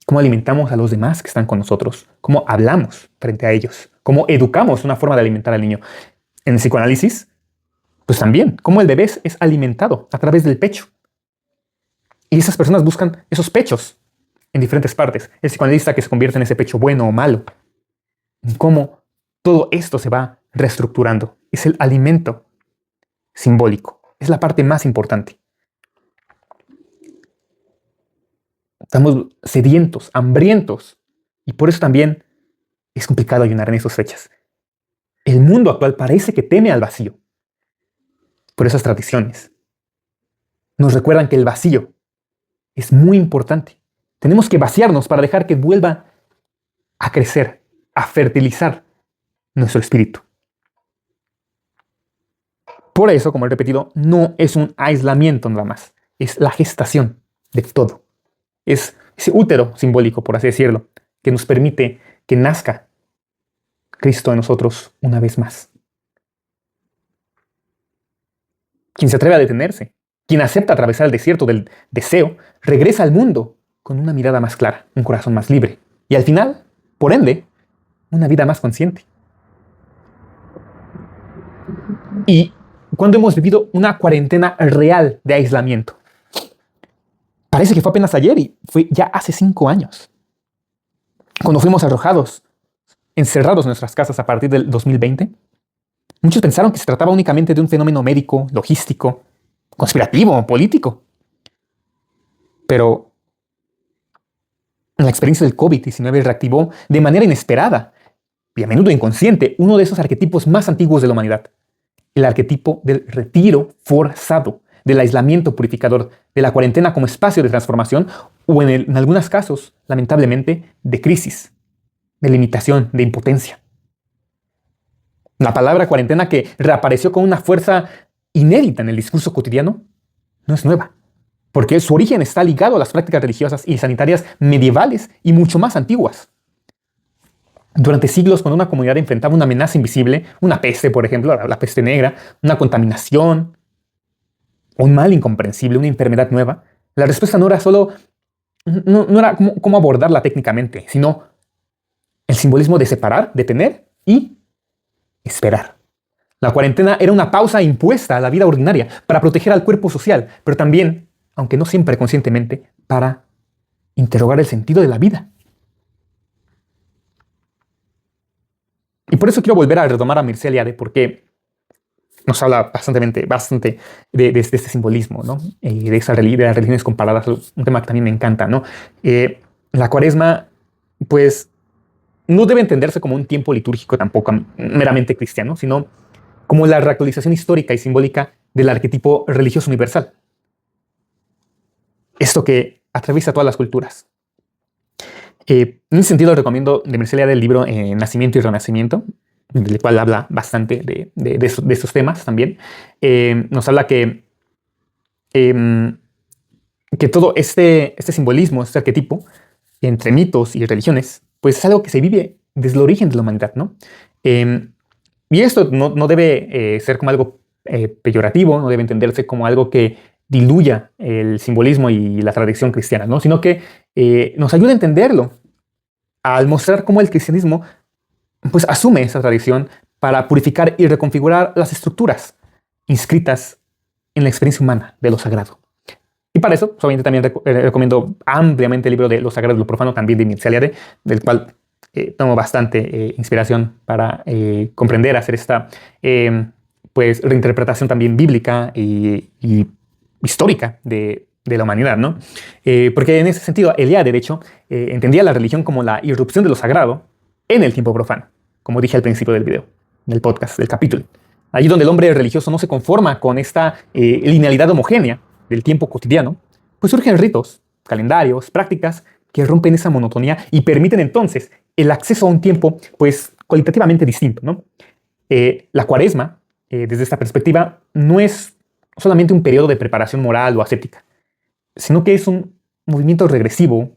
A: cómo alimentamos a los demás que están con nosotros, cómo hablamos frente a ellos, cómo educamos una forma de alimentar al niño. En el psicoanálisis, pues también, cómo el bebé es alimentado a través del pecho. Y esas personas buscan esos pechos en diferentes partes. El psicoanalista que se convierte en ese pecho bueno o malo. Cómo todo esto se va reestructurando. Es el alimento simbólico. Es la parte más importante. Estamos sedientos, hambrientos. Y por eso también es complicado ayunar en esas fechas. El mundo actual parece que teme al vacío. Por esas tradiciones nos recuerdan que el vacío es muy importante. Tenemos que vaciarnos para dejar que vuelva a crecer, a fertilizar nuestro espíritu. Por eso, como he repetido, no es un aislamiento nada más. Es la gestación de todo. Es ese útero simbólico, por así decirlo, que nos permite que nazca Cristo en nosotros una vez más. Quien se atreve a detenerse, quien acepta atravesar el desierto del deseo, regresa al mundo con una mirada más clara, un corazón más libre y al final, por ende, una vida más consciente. ¿Y cuando hemos vivido una cuarentena real de aislamiento? Parece que fue apenas ayer y fue ya hace 5 años. Cuando fuimos arrojados, encerrados en nuestras casas a partir del 2020, muchos pensaron que se trataba únicamente de un fenómeno médico, logístico, conspirativo, político. Pero la experiencia del COVID-19 reactivó de manera inesperada y a menudo inconsciente uno de esos arquetipos más antiguos de la humanidad. El arquetipo del retiro forzado, del aislamiento purificador, de la cuarentena como espacio de transformación o en algunos casos, lamentablemente, de crisis, de limitación, de impotencia. La palabra cuarentena, que reapareció con una fuerza inédita en el discurso cotidiano, no es nueva, porque su origen está ligado a las prácticas religiosas y sanitarias medievales y mucho más antiguas. Durante siglos, cuando una comunidad enfrentaba una amenaza invisible, una peste, por ejemplo, la peste negra, una contaminación, un mal incomprensible, una enfermedad nueva, la respuesta no era solo, no era cómo abordarla técnicamente, sino el simbolismo de separar, detener y esperar. La cuarentena era una pausa impuesta a la vida ordinaria para proteger al cuerpo social, pero también, aunque no siempre conscientemente, para interrogar el sentido de la vida. Y por eso quiero volver a retomar a Mircea Eliade, porque nos habla bastante de este simbolismo, ¿no? De las religiones comparadas, un tema que también me encanta, ¿no? La cuaresma, pues, no debe entenderse como un tiempo litúrgico tampoco meramente cristiano, sino como la reactualización histórica y simbólica del arquetipo religioso universal. Esto que atraviesa todas las culturas. En ese sentido, recomiendo de Mircea Eliade el libro Nacimiento y Renacimiento, del cual habla bastante de estos temas también. Nos habla que todo este simbolismo, este arquetipo, entre mitos y religiones, pues es algo que se vive desde el origen de la humanidad, ¿no? Y esto no debe ser como algo peyorativo, no debe entenderse como algo que diluya el simbolismo y la tradición cristiana, ¿no? Sino que nos ayuda a entenderlo al mostrar cómo el cristianismo pues, asume esa tradición para purificar y reconfigurar las estructuras inscritas en la experiencia humana de lo sagrado. Y para eso, obviamente, también recomiendo ampliamente el libro de Lo Sagrado y lo Profano, también de Mircea Eliade, del cual tomo bastante inspiración para comprender, hacer esta pues, reinterpretación también bíblica y histórica de la humanidad, ¿no? Porque en ese sentido, Eliade, de hecho, entendía la religión como la irrupción de lo sagrado en el tiempo profano, como dije al principio del video, del podcast, del capítulo. Allí donde el hombre religioso no se conforma con esta linealidad homogénea del tiempo cotidiano, pues surgen ritos, calendarios, prácticas que rompen esa monotonía y permiten entonces el acceso a un tiempo pues cualitativamente distinto, ¿no? La cuaresma, desde esta perspectiva, no es solamente un periodo de preparación moral o ascética, sino que es un movimiento regresivo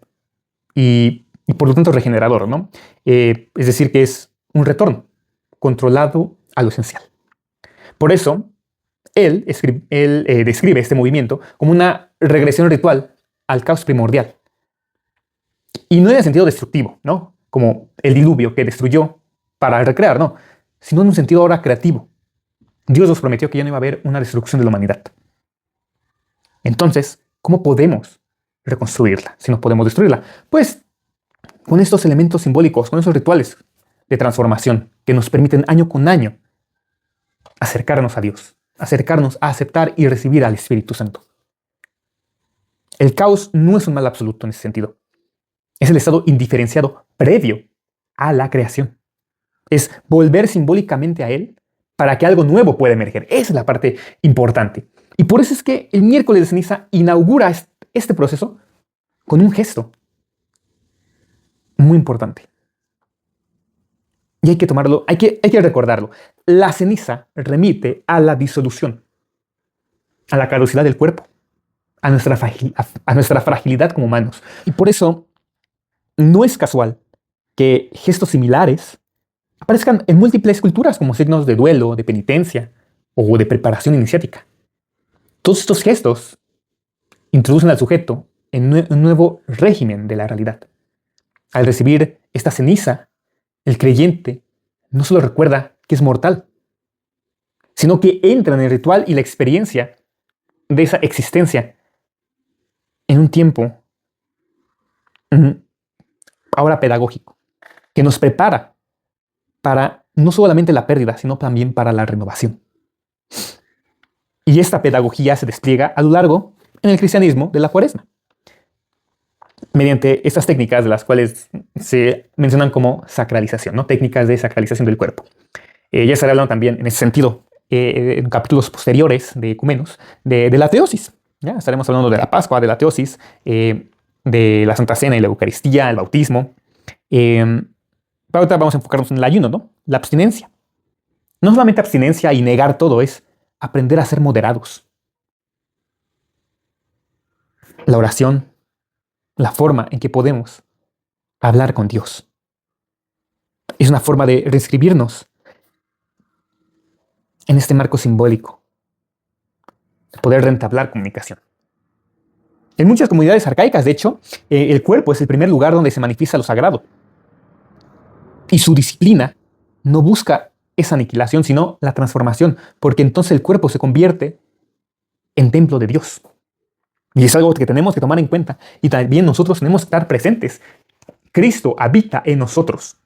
A: y por lo tanto regenerador, ¿no? Es decir, que es un retorno controlado a lo esencial. Por eso, él describe este movimiento como una regresión ritual al caos primordial. Y no en el sentido destructivo, ¿no? Como el diluvio que destruyó para recrear, no, sino en un sentido ahora creativo. Dios nos prometió que ya no iba a haber una destrucción de la humanidad. Entonces, ¿cómo podemos reconstruirla si no podemos destruirla? Pues con estos elementos simbólicos, con esos rituales de transformación que nos permiten año con año acercarnos a Dios, acercarnos a aceptar y recibir al Espíritu Santo. El caos no es un mal absoluto en ese sentido. Es el estado indiferenciado previo a la creación. Es volver simbólicamente a Él para que algo nuevo pueda emerger. Esa es la parte importante. Y por eso es que el miércoles de ceniza inaugura este proceso con un gesto muy importante. Y hay que tomarlo, hay que recordarlo. La ceniza remite a la disolución, a la caducidad del cuerpo, a nuestra fragilidad como humanos. Y por eso no es casual que gestos similares aparezcan en múltiples culturas como signos de duelo, de penitencia o de preparación iniciática. Todos estos gestos introducen al sujeto en un nuevo régimen de la realidad. Al recibir esta ceniza, el creyente no solo recuerda que es mortal, sino que entra en el ritual y la experiencia de esa existencia en un tiempo ahora pedagógico, que nos prepara para no solamente la pérdida, sino también para la renovación. Y esta pedagogía se despliega a lo largo en el cristianismo de la Cuaresma, mediante estas técnicas de las cuales se mencionan como sacralización, ¿no? Técnicas de sacralización del cuerpo. Ya estaré hablando también en ese sentido en capítulos posteriores de Ecumenos de la teosis. ¿Ya? Estaremos hablando de la Pascua, de la teosis, de la Santa Cena y la Eucaristía, el bautismo. Pero ahorita vamos a enfocarnos en el ayuno, ¿no? La abstinencia. No solamente abstinencia y negar todo, es aprender a ser moderados. La oración, la forma en que podemos hablar con Dios. Es una forma de reescribirnos en este marco simbólico, de poder rentablar comunicación. En muchas comunidades arcaicas, de hecho, el cuerpo es el primer lugar donde se manifiesta lo sagrado. Y su disciplina no busca esa aniquilación, sino la transformación, porque entonces el cuerpo se convierte en templo de Dios. Y es algo que tenemos que tomar en cuenta. Y también nosotros tenemos que estar presentes. Cristo habita en nosotros.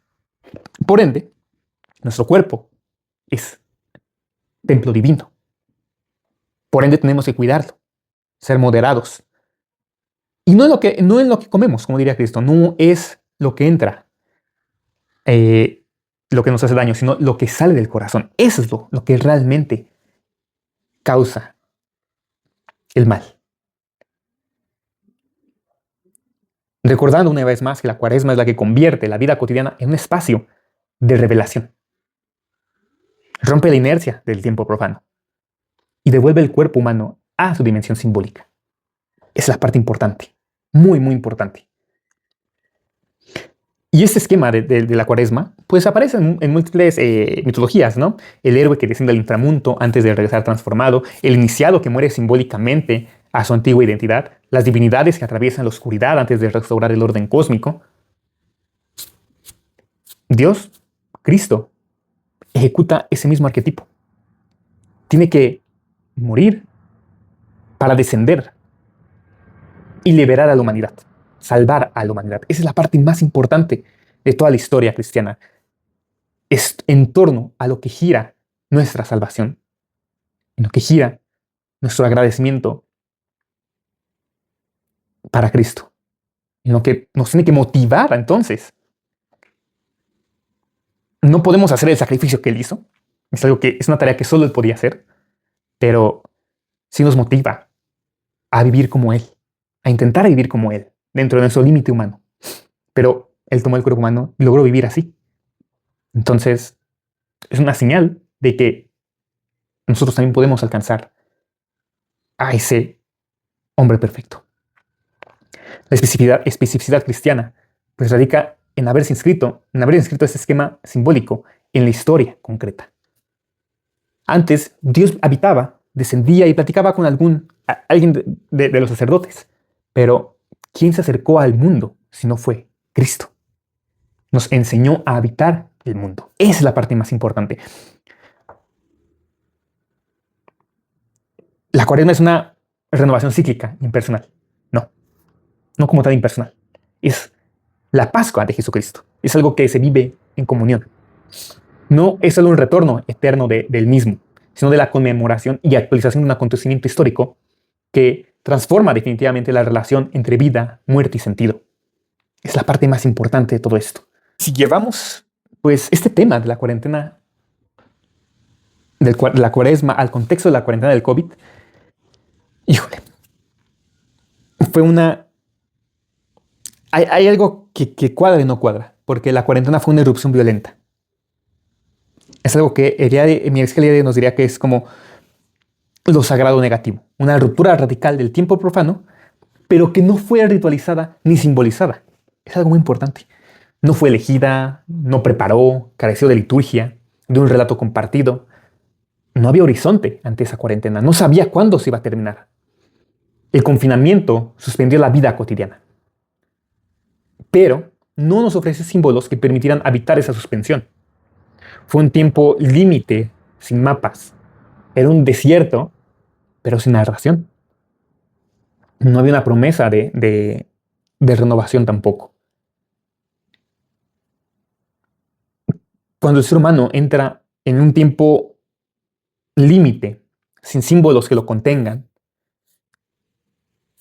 A: Por ende, nuestro cuerpo es templo divino. Por ende, tenemos que cuidarlo, ser moderados. Y no es lo que comemos, como diría Cristo, no es lo que entra, lo que nos hace daño, sino lo que sale del corazón. Eso es lo que realmente causa el mal. Recordando una vez más que la Cuaresma es la que convierte la vida cotidiana en un espacio de revelación. Rompe la inercia del tiempo profano y devuelve el cuerpo humano a su dimensión simbólica. Esa es la parte importante, muy, muy importante. Y este esquema de la cuaresma, pues aparece en múltiples mitologías, ¿no? El héroe que desciende al inframundo antes de regresar transformado, el iniciado que muere simbólicamente a su antigua identidad, las divinidades que atraviesan la oscuridad antes de restaurar el orden cósmico. Dios, Cristo, ejecuta ese mismo arquetipo. Tiene que morir para descender y liberar a la humanidad, salvar a la humanidad. Esa es la parte más importante de toda la historia cristiana. Es en torno a lo que gira nuestra salvación, en lo que gira nuestro agradecimiento para Cristo, en lo que nos tiene que motivar entonces. No podemos hacer el sacrificio que Él hizo, es algo que es una tarea que solo Él podía hacer, pero sí nos motiva a vivir como Él, a intentar vivir como Él, dentro de nuestro límite humano. Pero Él tomó el cuerpo humano y logró vivir así. Entonces, es una señal de que nosotros también podemos alcanzar a ese hombre perfecto. La especificidad cristiana pues radica en haberse inscrito este esquema simbólico en la historia concreta. Antes, Dios habitaba, descendía y platicaba con alguien de los sacerdotes. Pero, ¿quién se acercó al mundo si no fue Cristo? Nos enseñó a habitar el mundo. Esa es la parte más importante. La cuaresma es una renovación cíclica, impersonal. No como tal impersonal. Es la Pascua de Jesucristo. Es algo que se vive en comunión. No es solo un retorno eterno del mismo, sino de la conmemoración y actualización de un acontecimiento histórico que transforma definitivamente la relación entre vida, muerte y sentido. Es la parte más importante de todo esto. Si llevamos, pues, este tema de la cuarentena, de la cuaresma al contexto de la cuarentena del COVID, híjole, fue una... Hay algo que cuadra y no cuadra, porque la cuarentena fue una irrupción violenta. Es algo que mi Eliade nos diría que es como lo sagrado negativo, una ruptura radical del tiempo profano, pero que no fue ritualizada ni simbolizada. Es algo muy importante. No fue elegida, no preparó, careció de liturgia, de un relato compartido. No había horizonte ante esa cuarentena, no sabía cuándo se iba a terminar. El confinamiento suspendió la vida cotidiana, pero no nos ofreció símbolos que permitieran habitar esa suspensión. Fue un tiempo límite, sin mapas. Era un desierto, pero sin narración. No había una promesa de renovación tampoco. Cuando el ser humano entra en un tiempo límite, sin símbolos que lo contengan,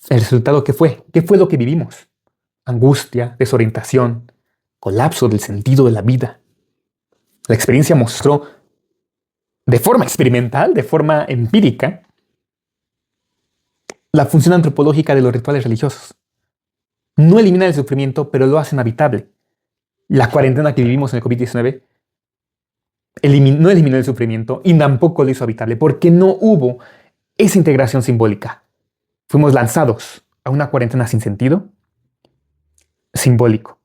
A: ¿el resultado qué fue? ¿Qué fue lo que vivimos? Angustia, desorientación, colapso del sentido de la vida. La experiencia mostró de forma experimental, de forma empírica, la función antropológica de los rituales religiosos. No eliminan el sufrimiento, pero lo hacen habitable. La cuarentena que vivimos en el COVID-19 no eliminó el sufrimiento y tampoco lo hizo habitable, porque no hubo esa integración simbólica. Fuimos lanzados a una cuarentena sin sentido, simbólico.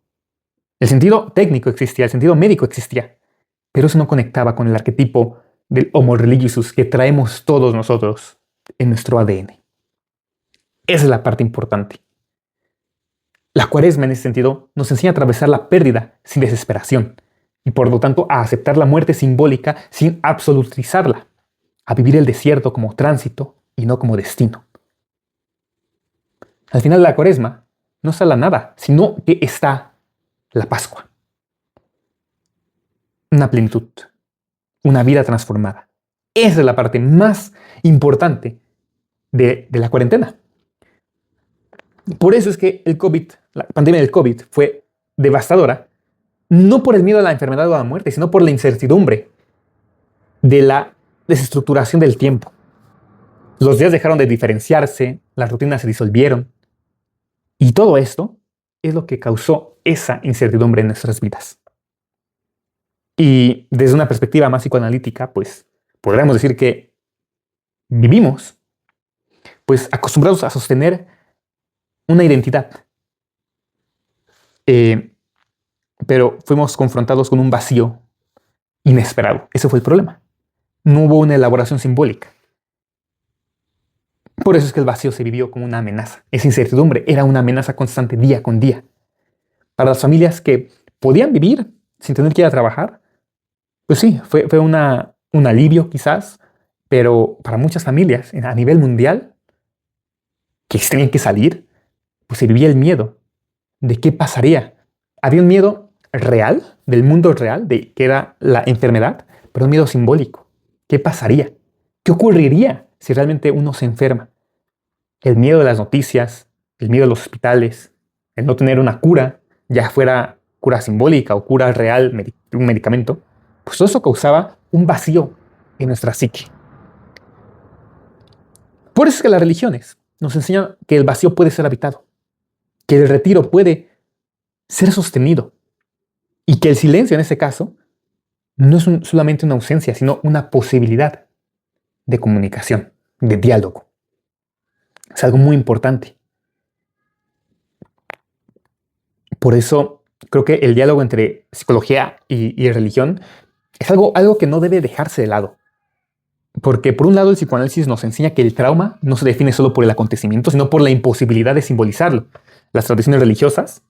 A: El sentido técnico existía, el sentido médico existía, pero eso no conectaba con el arquetipo del homo religiosus que traemos todos nosotros en nuestro ADN. Esa es la parte importante. La cuaresma, en ese sentido, nos enseña a atravesar la pérdida sin desesperación y, por lo tanto, a aceptar la muerte simbólica sin absolutizarla, a vivir el desierto como tránsito y no como destino. Al final de la cuaresma no está la nada, sino que está la Pascua. Una plenitud, una vida transformada. Esa es la parte más importante de la cuarentena. Por eso es que la pandemia del COVID fue devastadora, no por el miedo a la enfermedad o a la muerte, sino por la incertidumbre de la desestructuración del tiempo. Los días dejaron de diferenciarse, las rutinas se disolvieron, y todo esto es lo que causó esa incertidumbre en nuestras vidas. Y desde una perspectiva más psicoanalítica, pues podríamos decir que vivimos pues acostumbrados a sostener una identidad. pero fuimos confrontados con un vacío inesperado. Ese fue el problema. No hubo una elaboración simbólica. Por eso es que el vacío se vivió como una amenaza. Esa incertidumbre era una amenaza constante día con día. Para las familias que podían vivir sin tener que ir a trabajar, pues sí, fue un alivio quizás, pero para muchas familias a nivel mundial que tenían que salir, pues se vivía el miedo de qué pasaría. Había un miedo real, del mundo real, de que era la enfermedad, pero un miedo simbólico. ¿Qué pasaría? ¿Qué ocurriría si realmente uno se enferma? El miedo de las noticias, el miedo de los hospitales, el no tener una cura, ya fuera cura simbólica o cura real, un medicamento, pues todo eso causaba un vacío en nuestra psique. Por eso es que las religiones nos enseñan que el vacío puede ser habitado, que el retiro puede ser sostenido y que el silencio en ese caso no es solamente una ausencia, sino una posibilidad de comunicación, de diálogo. Es algo muy importante. Por eso creo que el diálogo entre psicología y religión es algo que no debe dejarse de lado. Porque por un lado el psicoanálisis nos enseña que el trauma no se define solo por el acontecimiento, sino por la imposibilidad de simbolizarlo. Las tradiciones religiosas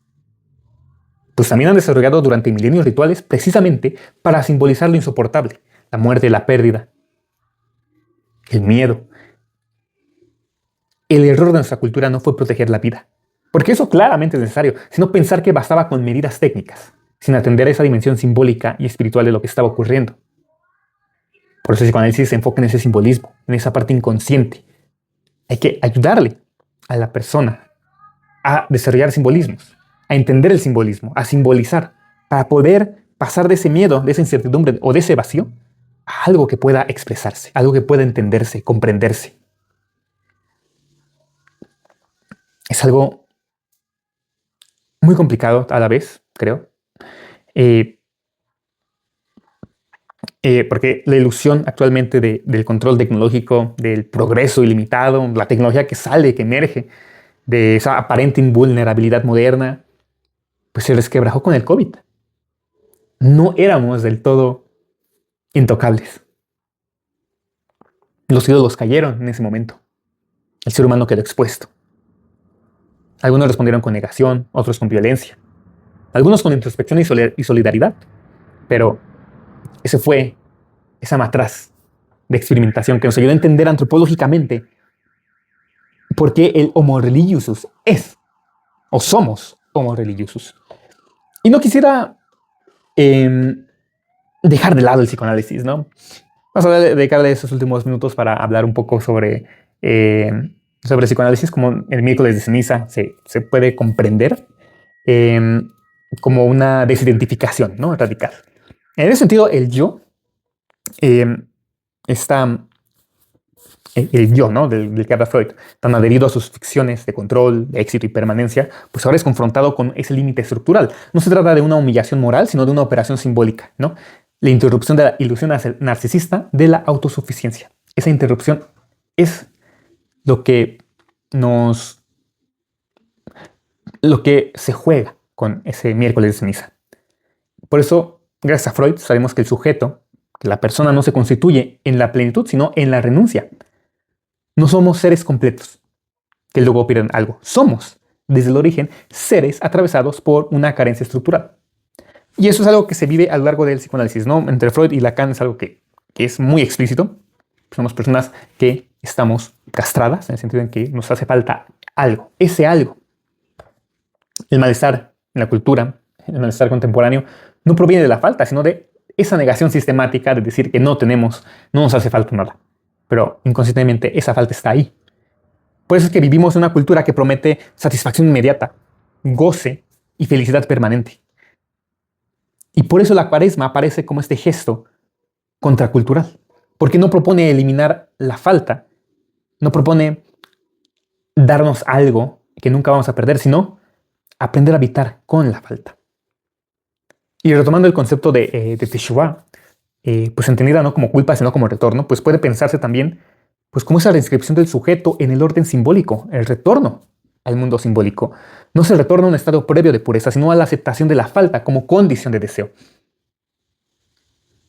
A: pues también han desarrollado durante milenios rituales precisamente para simbolizar lo insoportable, la muerte, la pérdida, el miedo. El error de nuestra cultura no fue proteger la vida, porque eso claramente es necesario, sino pensar que bastaba con medidas técnicas, sin atender a esa dimensión simbólica y espiritual de lo que estaba ocurriendo. Por eso el psicoanálisis se enfoca en ese simbolismo, en esa parte inconsciente. Hay que ayudarle a la persona a desarrollar simbolismos, a entender el simbolismo, a simbolizar, para poder pasar de ese miedo, de esa incertidumbre o de ese vacío a algo que pueda expresarse, algo que pueda entenderse, comprenderse. Es algo muy complicado a la vez, creo, porque la ilusión actualmente del control tecnológico, del progreso ilimitado, la tecnología que sale, que emerge, de esa aparente invulnerabilidad moderna, pues se resquebrajó con el COVID. No éramos del todo intocables. Los ídolos cayeron en ese momento. El ser humano quedó expuesto. Algunos respondieron con negación, otros con violencia, algunos con introspección y solidaridad, pero ese fue esa matraz de experimentación que nos ayudó a entender antropológicamente por qué el Homo religiosus es, o somos Homo religiosus. Y no quisiera dejar de lado el psicoanálisis, ¿no? Vamos a dedicarle esos últimos minutos para hablar un poco sobre psicoanálisis, como el miércoles de ceniza se puede comprender como una desidentificación, ¿no? Radical. En ese sentido, el yo está el yo, ¿no? Del que habla Freud, tan adherido a sus ficciones de control, de éxito y permanencia, pues ahora es confrontado con ese límite estructural. No se trata de una humillación moral, sino de una operación simbólica, ¿no? La interrupción de la ilusión narcisista de la autosuficiencia. Esa interrupción es lo que se juega con ese miércoles de ceniza. Por eso, gracias a Freud, sabemos que el sujeto, que la persona no se constituye en la plenitud, sino en la renuncia. No somos seres completos que luego pierden algo. Somos, desde el origen, seres atravesados por una carencia estructural. Y eso es algo que se vive a lo largo del psicoanálisis, ¿no? Entre Freud y Lacan es algo que es muy explícito. Somos personas que estamos castradas, en el sentido en que nos hace falta algo. Ese algo. El malestar en la cultura, el malestar contemporáneo, no proviene de la falta, sino de esa negación sistemática de decir que no nos hace falta nada. Pero inconscientemente esa falta está ahí. Por eso es que vivimos en una cultura que promete satisfacción inmediata, goce y felicidad permanente. Y por eso la cuaresma aparece como este gesto contracultural, porque no propone eliminar la falta, no propone darnos algo que nunca vamos a perder, sino aprender a habitar con la falta. Y retomando el concepto de Teshuvah, pues entendida no como culpa, sino como retorno, pues puede pensarse también pues como esa reinscripción del sujeto en el orden simbólico, el retorno al mundo simbólico. No se retorna a un estado previo de pureza, sino a la aceptación de la falta como condición de deseo.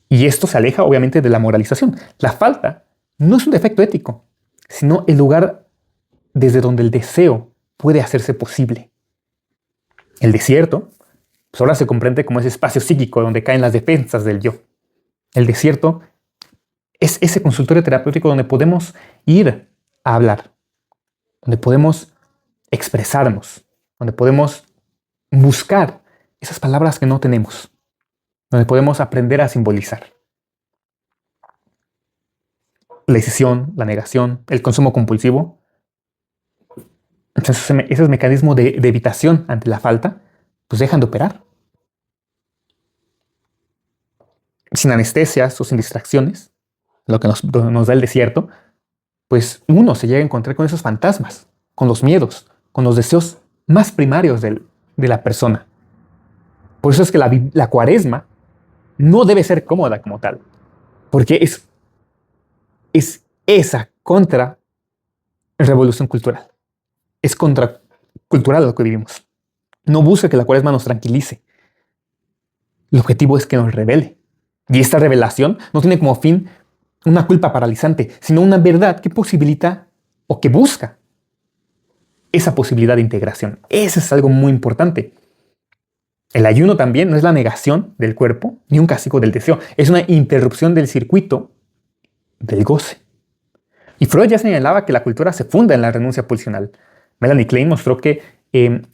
A: Y esto se aleja obviamente de la moralización. La falta no es un defecto ético, sino el lugar desde donde el deseo puede hacerse posible. El desierto pues ahora se comprende como ese espacio psíquico donde caen las defensas del yo. El desierto es ese consultorio terapéutico donde podemos ir a hablar, donde podemos expresarnos, donde podemos buscar esas palabras que no tenemos, donde podemos aprender a simbolizar. La decisión, la negación, el consumo compulsivo, esos mecanismos de evitación ante la falta, pues dejan de operar. Sin anestesias o sin distracciones, lo que nos da el desierto, pues uno se llega a encontrar con esos fantasmas, con los miedos, con los deseos más primarios de la persona. Por eso es que la cuaresma no debe ser cómoda como tal, porque es esa contra-revolución cultural. Es contracultural lo que vivimos. No busca que la cuaresma nos tranquilice. El objetivo es que nos revele. Y esta revelación no tiene como fin una culpa paralizante, sino una verdad que posibilita o que busca esa posibilidad de integración. Eso es algo muy importante. El ayuno también no es la negación del cuerpo ni un castigo del deseo. Es una interrupción del circuito del goce. Y Freud ya señalaba que la cultura se funda en la renuncia pulsional. Melanie Klein mostró que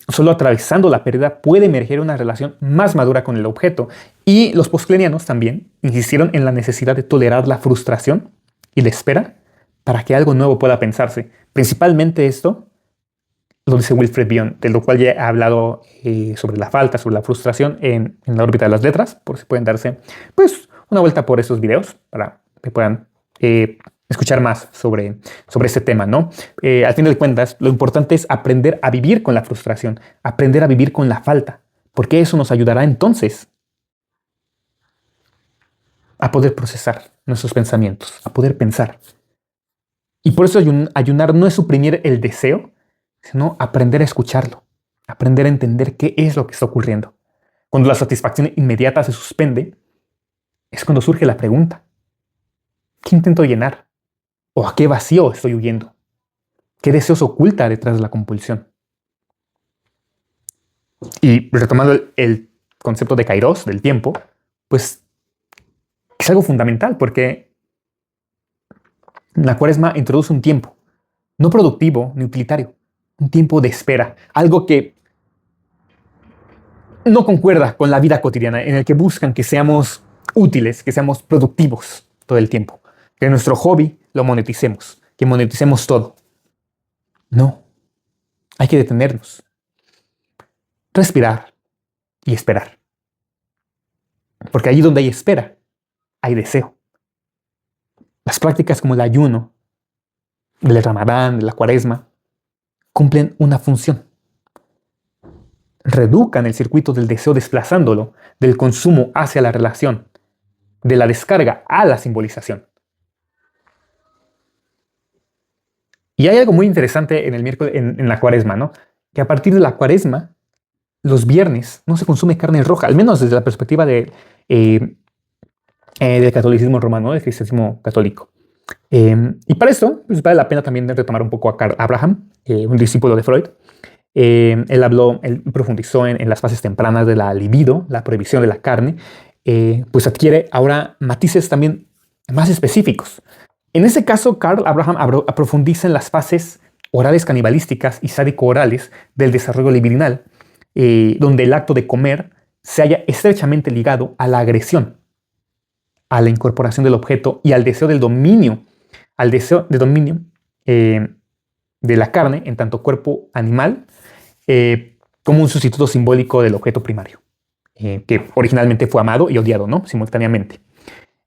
A: solo atravesando la pérdida puede emerger una relación más madura con el objeto. Y los posclenianos también insistieron en la necesidad de tolerar la frustración y la espera para que algo nuevo pueda pensarse. Principalmente esto lo dice Wilfred Bion, de lo cual ya he hablado sobre la falta, sobre la frustración en la órbita de las letras, por si pueden darse pues una vuelta por esos videos para que puedan escuchar más sobre este tema, ¿no? Al fin de cuentas, lo importante es aprender a vivir con la frustración, aprender a vivir con la falta, porque eso nos ayudará entonces a poder procesar nuestros pensamientos, a poder pensar. Y por eso ayunar no es suprimir el deseo, sino aprender a escucharlo, aprender a entender qué es lo que está ocurriendo. Cuando la satisfacción inmediata se suspende, es cuando surge la pregunta: ¿qué intento llenar? ¿O a qué vacío estoy huyendo? ¿Qué deseos oculta detrás de la compulsión? Y retomando el concepto de kairos, del tiempo, pues es algo fundamental porque la cuaresma introduce un tiempo, no productivo ni utilitario, un tiempo de espera, algo que no concuerda con la vida cotidiana, en el que buscan que seamos útiles, que seamos productivos todo el tiempo, que nuestro hobby lo moneticemos, que moneticemos todo. No, hay que detenernos, respirar y esperar. Porque allí donde hay espera, hay deseo. Las prácticas como el ayuno, del Ramadán, de la Cuaresma, cumplen una función. Reeducan el circuito del deseo desplazándolo del consumo hacia la relación, de la descarga a la simbolización. Y hay algo muy interesante en el miércoles, en la Cuaresma, ¿no? Que a partir de la Cuaresma, los viernes no se consume carne roja, al menos desde la perspectiva del catolicismo romano, del cristianismo católico. Y para esto, pues vale la pena también retomar un poco a Karl Abraham, un discípulo de Freud. Él profundizó en las fases tempranas de la libido, la prohibición de la carne, pues adquiere ahora matices también más específicos. En ese caso, Karl Abraham profundiza en las fases orales canibalísticas y sádico-orales del desarrollo libidinal, donde el acto de comer se halla estrechamente ligado a la agresión, a la incorporación del objeto y al deseo del dominio, de la carne en tanto cuerpo animal, como un sustituto simbólico del objeto primario, que originalmente fue amado y odiado, ¿no? Simultáneamente.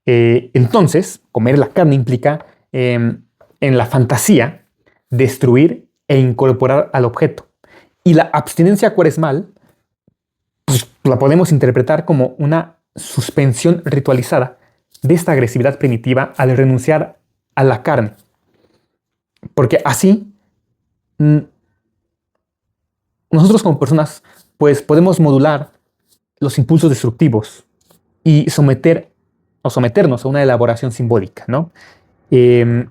A: Entonces, comer la carne implica, en la fantasía, destruir e incorporar al objeto. Y la abstinencia cuaresmal, pues, la podemos interpretar como una suspensión ritualizada de esta agresividad primitiva al renunciar a la carne. Porque así nosotros como personas, pues podemos modular los impulsos destructivos y someternos a una elaboración simbólica, ¿no? Em,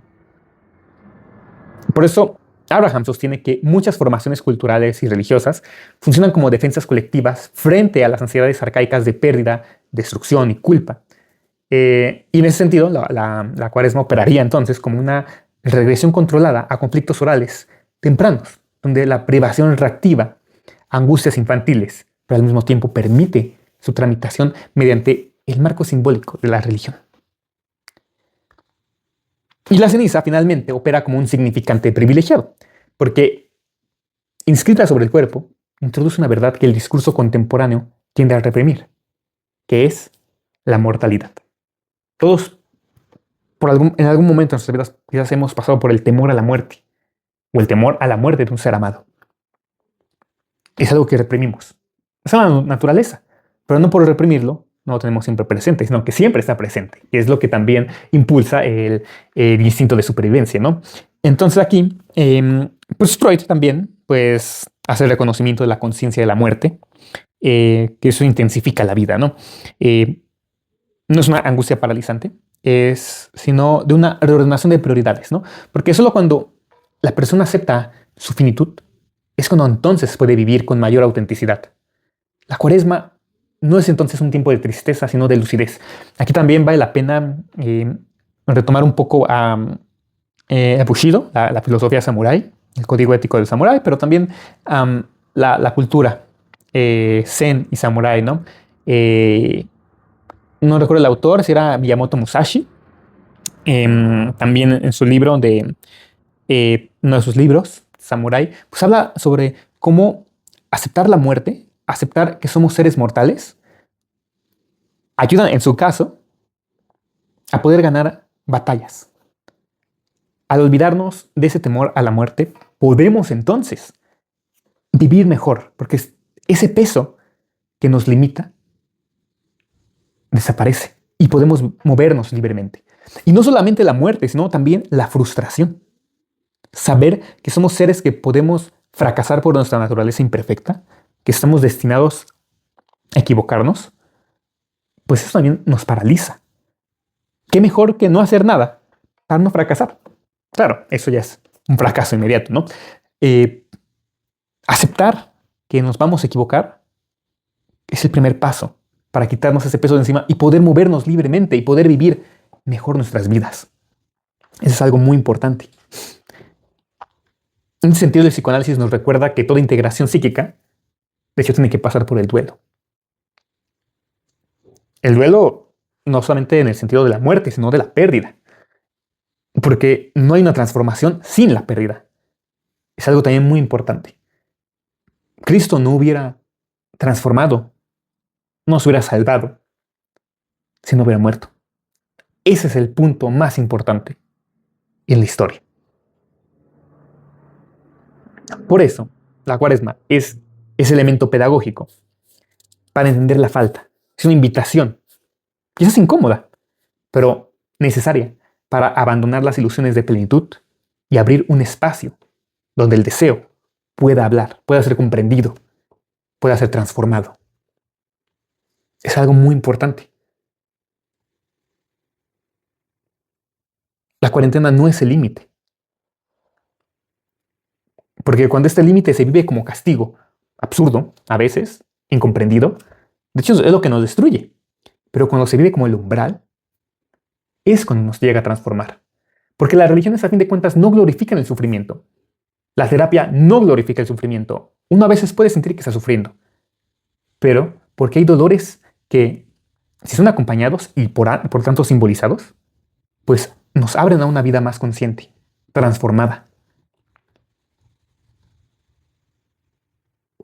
A: por eso, Abraham sostiene que muchas formaciones culturales y religiosas funcionan como defensas colectivas frente a las ansiedades arcaicas de pérdida, destrucción y culpa. Y en ese sentido, la cuaresma operaría entonces como una regresión controlada a conflictos orales tempranos, donde la privación reactiva angustias infantiles, pero al mismo tiempo permite su tramitación mediante el marco simbólico de la religión. Y la ceniza finalmente opera como un significante privilegiado, porque inscrita sobre el cuerpo, introduce una verdad que el discurso contemporáneo tiende a reprimir, que es la mortalidad. Todos en algún momento de nuestras vidas quizás hemos pasado por el temor a la muerte o el temor a la muerte de un ser amado. Es algo que reprimimos. Es la naturaleza, pero no por reprimirlo no lo tenemos siempre presente, sino que siempre está presente. Y es lo que también impulsa el instinto de supervivencia, ¿no? Entonces aquí, pues Freud también pues, hace el reconocimiento de la conciencia de la muerte, que eso intensifica la vida, ¿no? No es una angustia paralizante, sino de una reordenación de prioridades, ¿no? Porque solo cuando la persona acepta su finitud es cuando entonces puede vivir con mayor autenticidad. La cuaresma no es entonces un tiempo de tristeza, sino de lucidez. Aquí también vale la pena retomar un poco a Bushido, la filosofía samurái, el código ético del samurái, pero también la cultura zen y samurái, ¿no? No recuerdo el autor, si era Miyamoto Musashi. También en su libro uno de sus libros, Samurai, pues habla sobre cómo aceptar la muerte, aceptar que somos seres mortales, ayuda en su caso a poder ganar batallas. Al olvidarnos de ese temor a la muerte, podemos entonces vivir mejor, porque ese peso que nos limita desaparece y podemos movernos libremente. Y no solamente la muerte, sino también la frustración. Saber que somos seres que podemos fracasar por nuestra naturaleza imperfecta, que estamos destinados a equivocarnos, pues eso también nos paraliza. ¿Qué mejor que no hacer nada para no fracasar? Claro, eso ya es un fracaso inmediato, ¿no? Aceptar que nos vamos a equivocar es el primer paso para quitarnos ese peso de encima y poder movernos libremente y poder vivir mejor nuestras vidas. Eso es algo muy importante. En ese sentido, el psicoanálisis nos recuerda que toda integración psíquica, de hecho, tiene que pasar por el duelo. El duelo no solamente en el sentido de la muerte, sino de la pérdida. Porque no hay una transformación sin la pérdida. Es algo también muy importante. Cristo no hubiera transformado, no se hubiera salvado, si no hubiera muerto. Ese es el punto más importante en la historia. Por eso, la cuaresma es ese elemento pedagógico para entender la falta. Es una invitación, quizás incómoda, pero necesaria para abandonar las ilusiones de plenitud y abrir un espacio donde el deseo pueda hablar, pueda ser comprendido, pueda ser transformado. Es algo muy importante. La cuarentena no es el límite. Porque cuando este límite se vive como castigo, absurdo, a veces, incomprendido, de hecho es lo que nos destruye. Pero cuando se vive como el umbral, es cuando nos llega a transformar. Porque las religiones, a fin de cuentas, no glorifican el sufrimiento. La terapia no glorifica el sufrimiento. Uno a veces puede sentir que está sufriendo. Pero porque hay dolores que, si son acompañados y por tanto simbolizados, pues nos abren a una vida más consciente, transformada.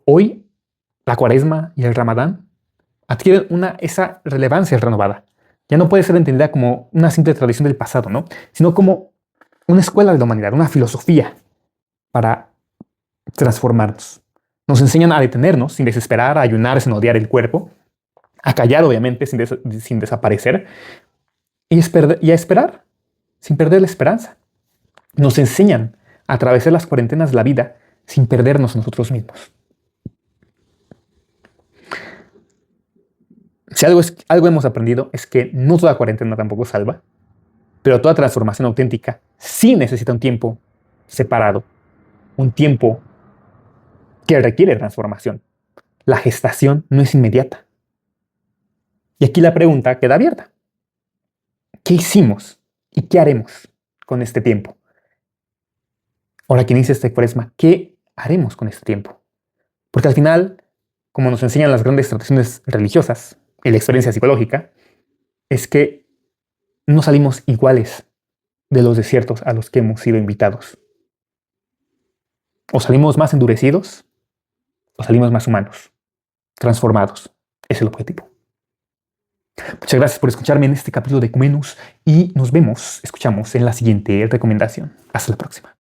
A: Hoy, la cuaresma y el ramadán adquieren esa relevancia renovada. Ya no puede ser entendida como una simple tradición del pasado, ¿no? Sino como una escuela de la humanidad, una filosofía para transformarnos. Nos enseñan a detenernos sin desesperar, a ayunar sin odiar el cuerpo, a callar obviamente sin desaparecer y a esperar sin perder la esperanza. Nos enseñan a atravesar las cuarentenas de la vida sin perdernos nosotros mismos. Si algo hemos aprendido es que no toda cuarentena tampoco salva, pero toda transformación auténtica sí necesita un tiempo separado, un tiempo que requiere transformación. La gestación no es inmediata. Y aquí la pregunta queda abierta. ¿Qué hicimos y qué haremos con este tiempo? Ahora que inicia esta cuaresma, ¿qué haremos con este tiempo? Porque al final, como nos enseñan las grandes tradiciones religiosas y la experiencia psicológica, es que no salimos iguales de los desiertos a los que hemos sido invitados. O salimos más endurecidos, o salimos más humanos, transformados. Es el objetivo. Muchas gracias por escucharme en este capítulo de Ecumenus y nos escuchamos en la siguiente recomendación. Hasta la próxima.